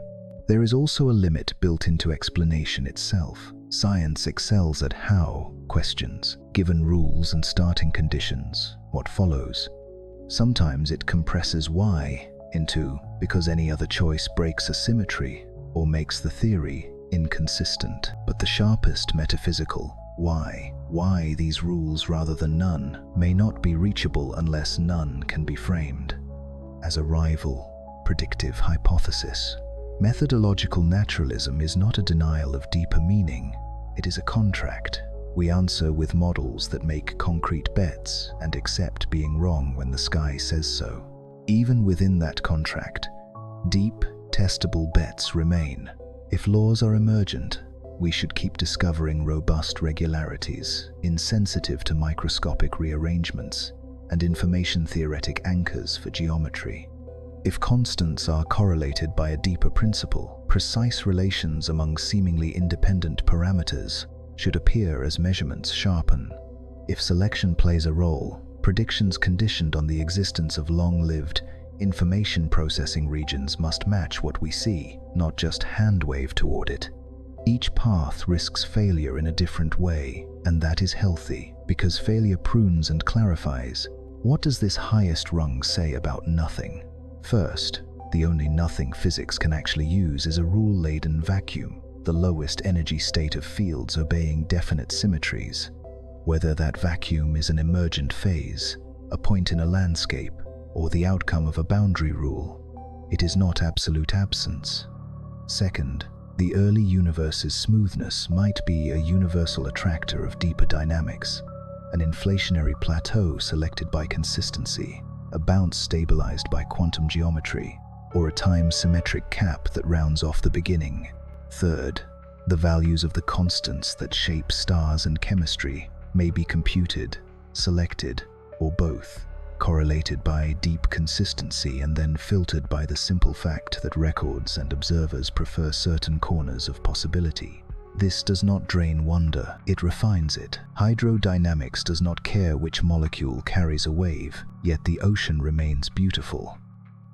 S1: There is also a limit built into explanation itself. Science excels at how questions, given rules and starting conditions, what follows. Sometimes it compresses why into because any other choice breaks a symmetry or makes the theory inconsistent. But the sharpest metaphysical, Why these rules rather than none may not be reachable unless none can be framed as a rival, predictive hypothesis. Methodological naturalism is not a denial of deeper meaning, it is a contract. We answer with models that make concrete bets and accept being wrong when the sky says so. Even within that contract, deep, testable bets remain. If laws are emergent, we should keep discovering robust regularities, insensitive to microscopic rearrangements, and information-theoretic anchors for geometry. If constants are correlated by a deeper principle, precise relations among seemingly independent parameters should appear as measurements sharpen. If selection plays a role, predictions conditioned on the existence of long-lived, information processing regions must match what we see, not just hand-wave toward it. Each path risks failure in a different way, and that is healthy, because failure prunes and clarifies. What does this highest rung say about nothing? First, the only nothing physics can actually use is a rule-laden vacuum, the lowest energy state of fields obeying definite symmetries. Whether that vacuum is an emergent phase, a point in a landscape, or the outcome of a boundary rule, it is not absolute absence. Second, the early universe's smoothness might be a universal attractor of deeper dynamics, an inflationary plateau selected by consistency, a bounce stabilized by quantum geometry, or a time-symmetric cap that rounds off the beginning. Third, the values of the constants that shape stars and chemistry may be computed, selected, or both, correlated by deep consistency and then filtered by the simple fact that records and observers prefer certain corners of possibility. This does not drain wonder, it refines it. Hydrodynamics does not care which molecule carries a wave, yet the ocean remains beautiful.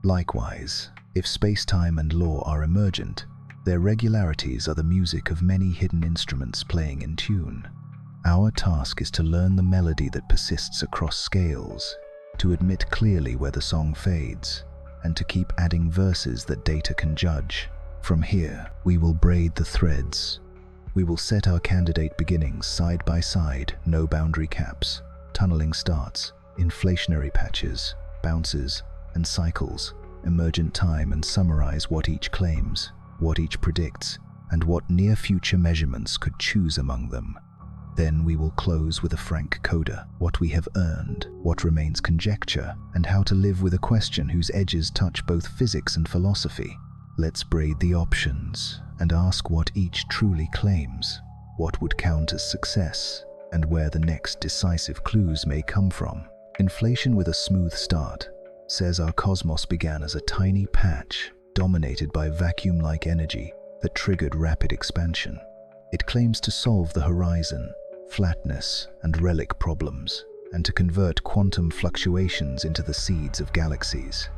S1: Likewise, if space-time and law are emergent, their regularities are the music of many hidden instruments playing in tune. Our task is to learn the melody that persists across scales, to admit clearly where the song fades, and to keep adding verses that data can judge. From here, we will braid the threads. We will set our candidate beginnings side by side, no boundary caps, tunneling starts, inflationary patches, bounces, and cycles, emergent time, and summarize what each claims, what each predicts, and what near-future measurements could choose among them. Then we will close with a frank coda, what we have earned, what remains conjecture, and how to live with a question whose edges touch both physics and philosophy. Let's braid the options and ask what each truly claims, what would count as success, and where the next decisive clues may come from. Inflation with a smooth start says our cosmos began as a tiny patch dominated by vacuum-like energy that triggered rapid expansion. It claims to solve the horizon, flatness, and relic problems, and to convert quantum fluctuations into the seeds of galaxies.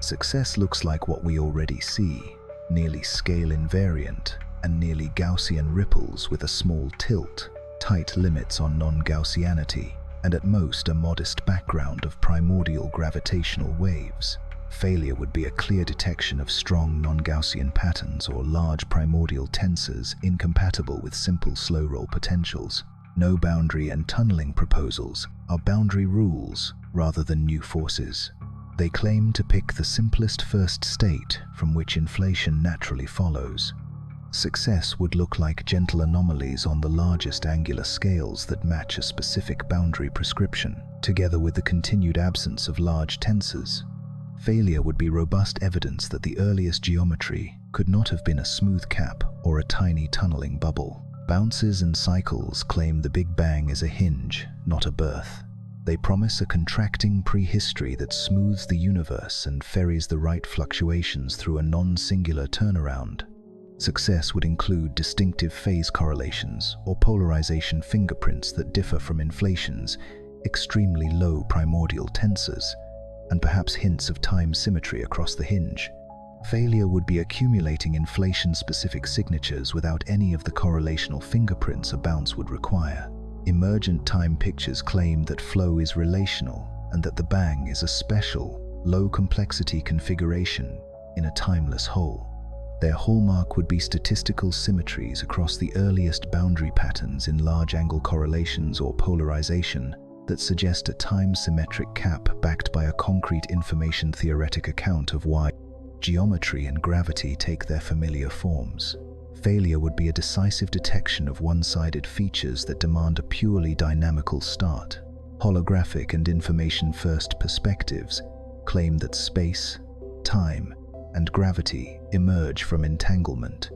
S1: Success looks like what we already see, nearly scale invariant and nearly Gaussian ripples with a small tilt, tight limits on non-Gaussianity, and at most a modest background of primordial gravitational waves. Failure would be a clear detection of strong non-Gaussian patterns or large primordial tensors incompatible with simple slow-roll potentials. No boundary and tunneling proposals are boundary rules rather than new forces. They claim to pick the simplest first state from which inflation naturally follows. Success would look like gentle anomalies on the largest angular scales that match a specific boundary prescription, together with the continued absence of large tensors. Failure would be robust evidence that the earliest geometry could not have been a smooth cap or a tiny tunneling bubble. Bounces and cycles claim the Big Bang is a hinge, not a birth. They promise a contracting prehistory that smooths the universe and ferries the right fluctuations through a non-singular turnaround. Success would include distinctive phase correlations or polarization fingerprints that differ from inflation's extremely low primordial tensors, and perhaps hints of time symmetry across the hinge. Failure would be accumulating inflation-specific signatures without any of the correlational fingerprints a bounce would require. Emergent time pictures claim that flow is relational and that the bang is a special, low-complexity configuration in a timeless whole. Their hallmark would be statistical symmetries across the earliest boundary patterns in large-angle correlations or polarization that suggest a time-symmetric cap backed by a concrete information-theoretic account of why geometry and gravity take their familiar forms. Failure would be a decisive detection of one-sided features that demand a purely dynamical start. Holographic and information-first perspectives claim that space, time, and gravity emerge from entanglement.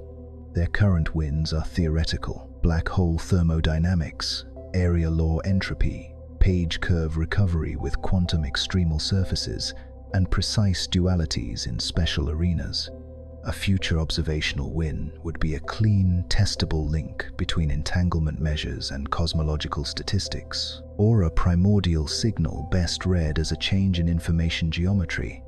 S1: Their current wins are theoretical: black hole thermodynamics, area law entropy, page curve recovery with quantum extremal surfaces, and precise dualities in special arenas. A future observational win would be a clean, testable link between entanglement measures and cosmological statistics, or a primordial signal best read as a change in information geometry.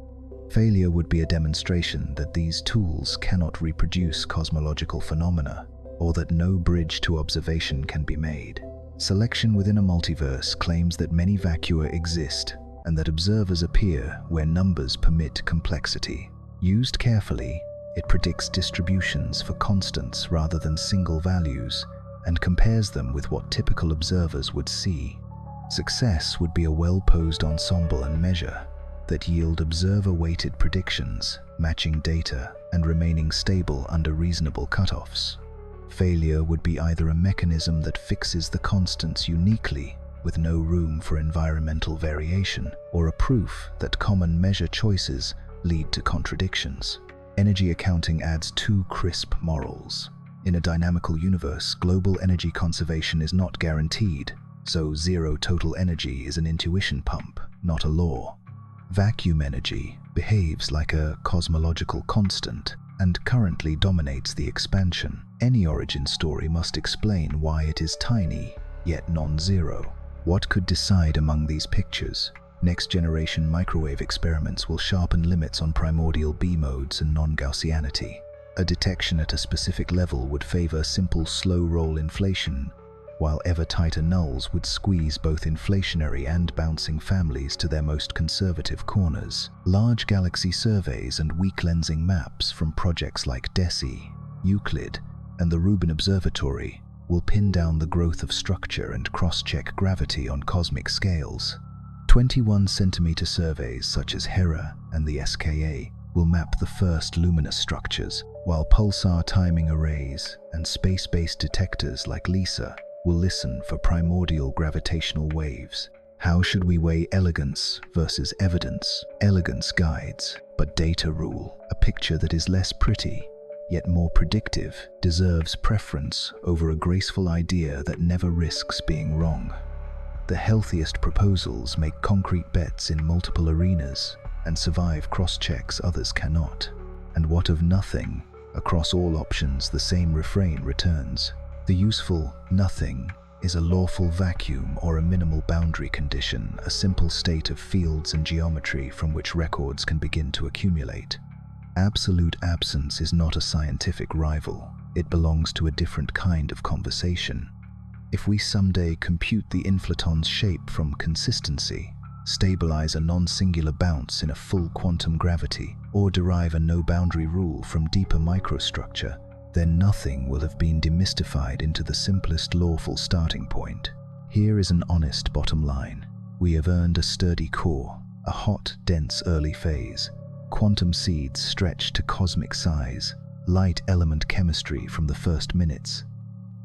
S1: Failure would be a demonstration that these tools cannot reproduce cosmological phenomena, or that no bridge to observation can be made. Selection within a multiverse claims that many vacua exist, and that observers appear where numbers permit complexity. Used carefully, it predicts distributions for constants rather than single values, and compares them with what typical observers would see. Success would be a well-posed ensemble and measure that yield observer-weighted predictions, matching data and remaining stable under reasonable cutoffs. Failure would be either a mechanism that fixes the constants uniquely with no room for environmental variation, or a proof that common measure choices lead to contradictions. Energy accounting adds two crisp morals. In a dynamical universe, global energy conservation is not guaranteed, so zero total energy is an intuition pump, not a law. Vacuum energy behaves like a cosmological constant and currently dominates the expansion. Any origin story must explain why it is tiny, yet non-zero. What could decide among these pictures? Next-generation microwave experiments will sharpen limits on primordial B-modes and non-Gaussianity. A detection at a specific level would favor simple slow-roll inflation, while ever-tighter nulls would squeeze both inflationary and bouncing families to their most conservative corners. Large galaxy surveys and weak lensing maps from projects like DESI, Euclid, and the Rubin Observatory will pin down the growth of structure and cross-check gravity on cosmic scales. 21-centimeter surveys such as Hera and the SKA will map the first luminous structures, while pulsar timing arrays and space-based detectors like LISA will listen for primordial gravitational waves. How should we weigh elegance versus evidence? Elegance guides, but data rule. A picture that is less pretty, yet more predictive, deserves preference over a graceful idea that never risks being wrong. The healthiest proposals make concrete bets in multiple arenas and survive cross-checks others cannot. And what of nothing? Across all options, the same refrain returns. The useful nothing is a lawful vacuum or a minimal boundary condition, a simple state of fields and geometry from which records can begin to accumulate. Absolute absence is not a scientific rival. It belongs to a different kind of conversation. If we someday compute the inflaton's shape from consistency, stabilize a non-singular bounce in a full quantum gravity, or derive a no-boundary rule from deeper microstructure, then nothing will have been demystified into the simplest lawful starting point. Here is an honest bottom line. We have earned a sturdy core, a hot, dense early phase, quantum seeds stretched to cosmic size, light element chemistry from the first minutes,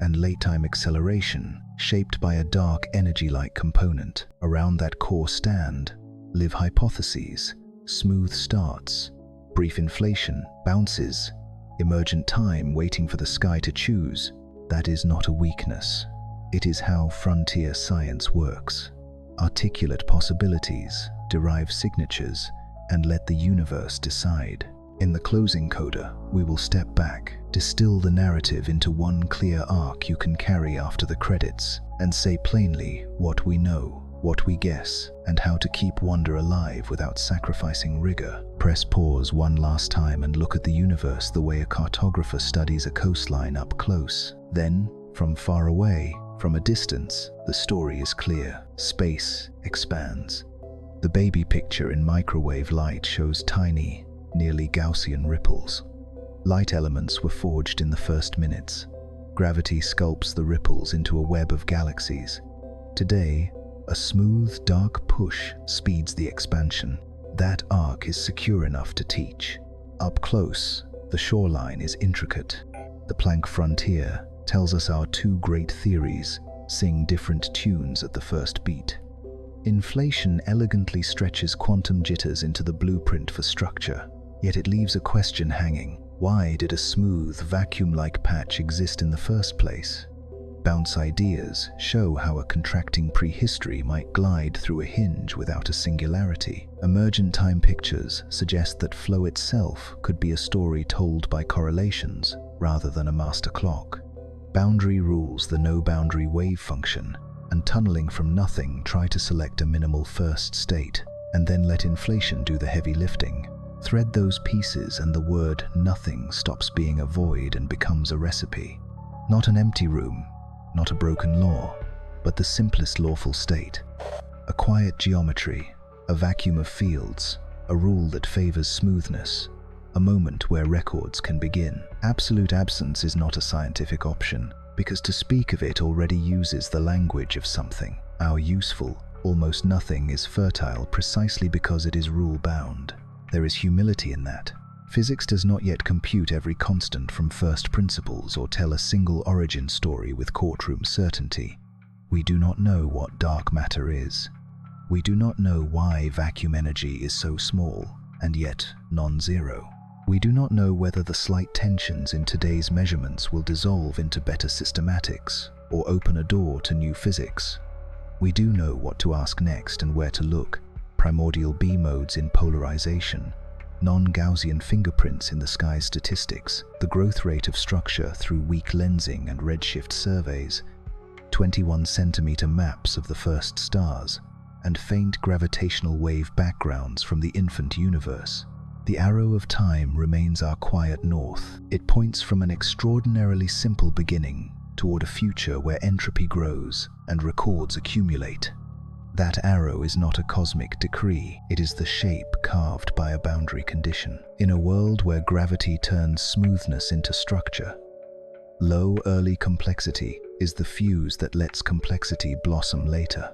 S1: and late-time acceleration shaped by a dark energy-like component. Around that core stand live hypotheses, smooth starts, brief inflation, bounces, emergent time waiting for the sky to choose. That is not a weakness. It is how frontier science works. Articulate possibilities, derive signatures, and let the universe decide. In the closing coda, we will step back, distill the narrative into one clear arc you can carry after the credits, and say plainly what we know, what we guess, and how to keep wonder alive without sacrificing rigor. Press pause one last time and look at the universe the way a cartographer studies a coastline up close. Then, from far away, from a distance, the story is clear. Space expands. The baby picture in microwave light shows tiny, nearly Gaussian ripples. Light elements were forged in the first minutes. Gravity sculpts the ripples into a web of galaxies. Today, a smooth, dark push speeds the expansion. That arc is secure enough to teach. Up close, the shoreline is intricate. The Planck frontier tells us our two great theories sing different tunes at the first beat. Inflation elegantly stretches quantum jitters into the blueprint for structure, yet it leaves a question hanging. Why did a smooth, vacuum-like patch exist in the first place? Bounce ideas show how a contracting prehistory might glide through a hinge without a singularity. Emergent time pictures suggest that flow itself could be a story told by correlations rather than a master clock. Boundary rules the no-boundary wave function, and tunneling from nothing try to select a minimal first state, and then let inflation do the heavy lifting. Thread those pieces and the word nothing stops being a void and becomes a recipe. Not an empty room, not a broken law, but the simplest lawful state. A quiet geometry, a vacuum of fields, a rule that favors smoothness, a moment where records can begin. Absolute absence is not a scientific option, because to speak of it already uses the language of something. Our useful, almost nothing is fertile precisely because it is rule-bound. There is humility in that. Physics does not yet compute every constant from first principles or tell a single origin story with courtroom certainty. We do not know what dark matter is. We do not know why vacuum energy is so small and yet non-zero. We do not know whether the slight tensions in today's measurements will dissolve into better systematics or open a door to new physics. We do know what to ask next and where to look. Primordial B modes in polarization, non-Gaussian fingerprints in the sky's statistics, the growth rate of structure through weak lensing and redshift surveys, 21-centimeter maps of the first stars, and faint gravitational wave backgrounds from the infant universe. The arrow of time remains our quiet north. It points from an extraordinarily simple beginning toward a future where entropy grows and records accumulate. That arrow is not a cosmic decree, it is the shape carved by a boundary condition. In a world where gravity turns smoothness into structure, low early complexity is the fuse that lets complexity blossom later.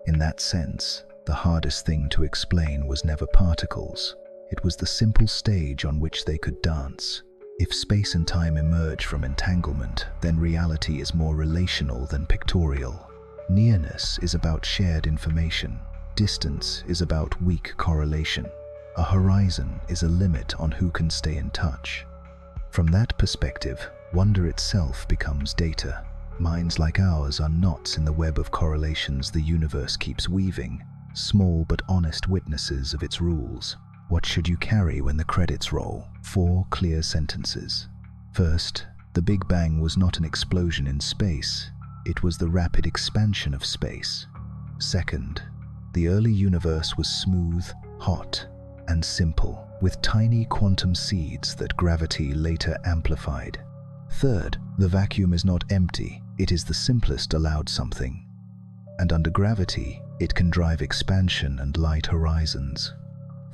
S1: In that sense, the hardest thing to explain was never particles. It was the simple stage on which they could dance. If space and time emerge from entanglement, then reality is more relational than pictorial. Nearness is about shared information. Distance is about weak correlation. A horizon is a limit on who can stay in touch. From that perspective, wonder itself becomes data. Minds like ours are knots in the web of correlations the universe keeps weaving, small but honest witnesses of its rules. What should you carry when the credits roll? 4 clear sentences. First, the Big Bang was not an explosion in space. It was the rapid expansion of space. Second, the early universe was smooth, hot, and simple, with tiny quantum seeds that gravity later amplified. Third, the vacuum is not empty. It is the simplest allowed something. And under gravity, it can drive expansion and light horizons.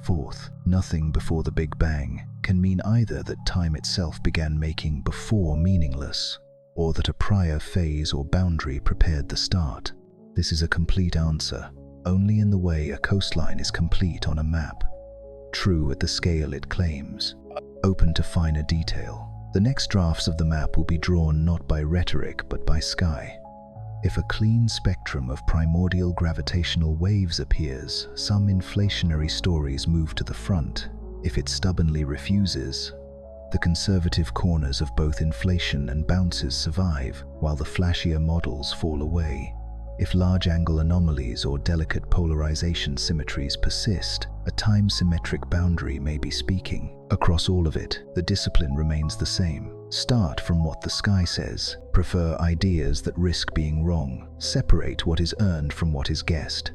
S1: Fourth, nothing before the Big Bang can mean either that time itself began making before meaningless, or that a prior phase or boundary prepared the start. This is a complete answer, only in the way a coastline is complete on a map. True at the scale it claims, open to finer detail. The next drafts of the map will be drawn not by rhetoric but by sky. If a clean spectrum of primordial gravitational waves appears, some inflationary stories move to the front. If it stubbornly refuses, the conservative corners of both inflation and bounces survive, while the flashier models fall away. If large-angle anomalies or delicate polarization symmetries persist, a time-symmetric boundary may be speaking. Across all of it, the discipline remains the same. Start from what the sky says. Prefer ideas that risk being wrong. Separate what is earned from what is guessed.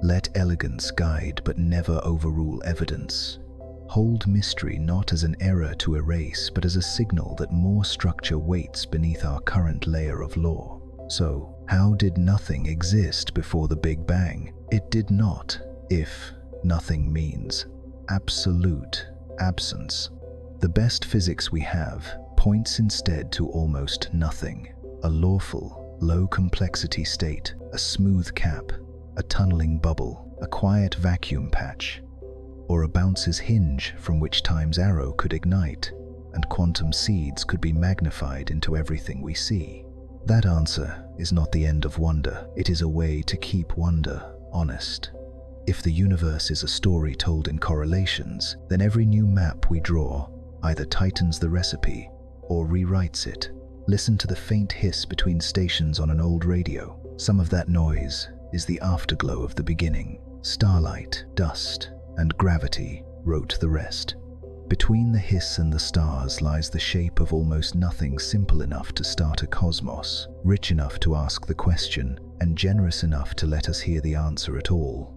S1: Let elegance guide but never overrule evidence. Hold mystery not as an error to erase, but as a signal that more structure waits beneath our current layer of law. So, how did nothing exist before the Big Bang? It did not, if nothing means absolute absence. The best physics we have points instead to almost nothing. A lawful, low-complexity state, a smooth cap, a tunneling bubble, a quiet vacuum patch, or a bouncer's hinge from which time's arrow could ignite, and quantum seeds could be magnified into everything we see. That answer is not the end of wonder. It is a way to keep wonder honest. If the universe is a story told in correlations, then every new map we draw either tightens the recipe or rewrites it. Listen to the faint hiss between stations on an old radio. Some of that noise is the afterglow of the beginning. Starlight, dust, and gravity wrote the rest. Between the hiss and the stars lies the shape of almost nothing, simple enough to start a cosmos, rich enough to ask the question, and generous enough to let us hear the answer at all.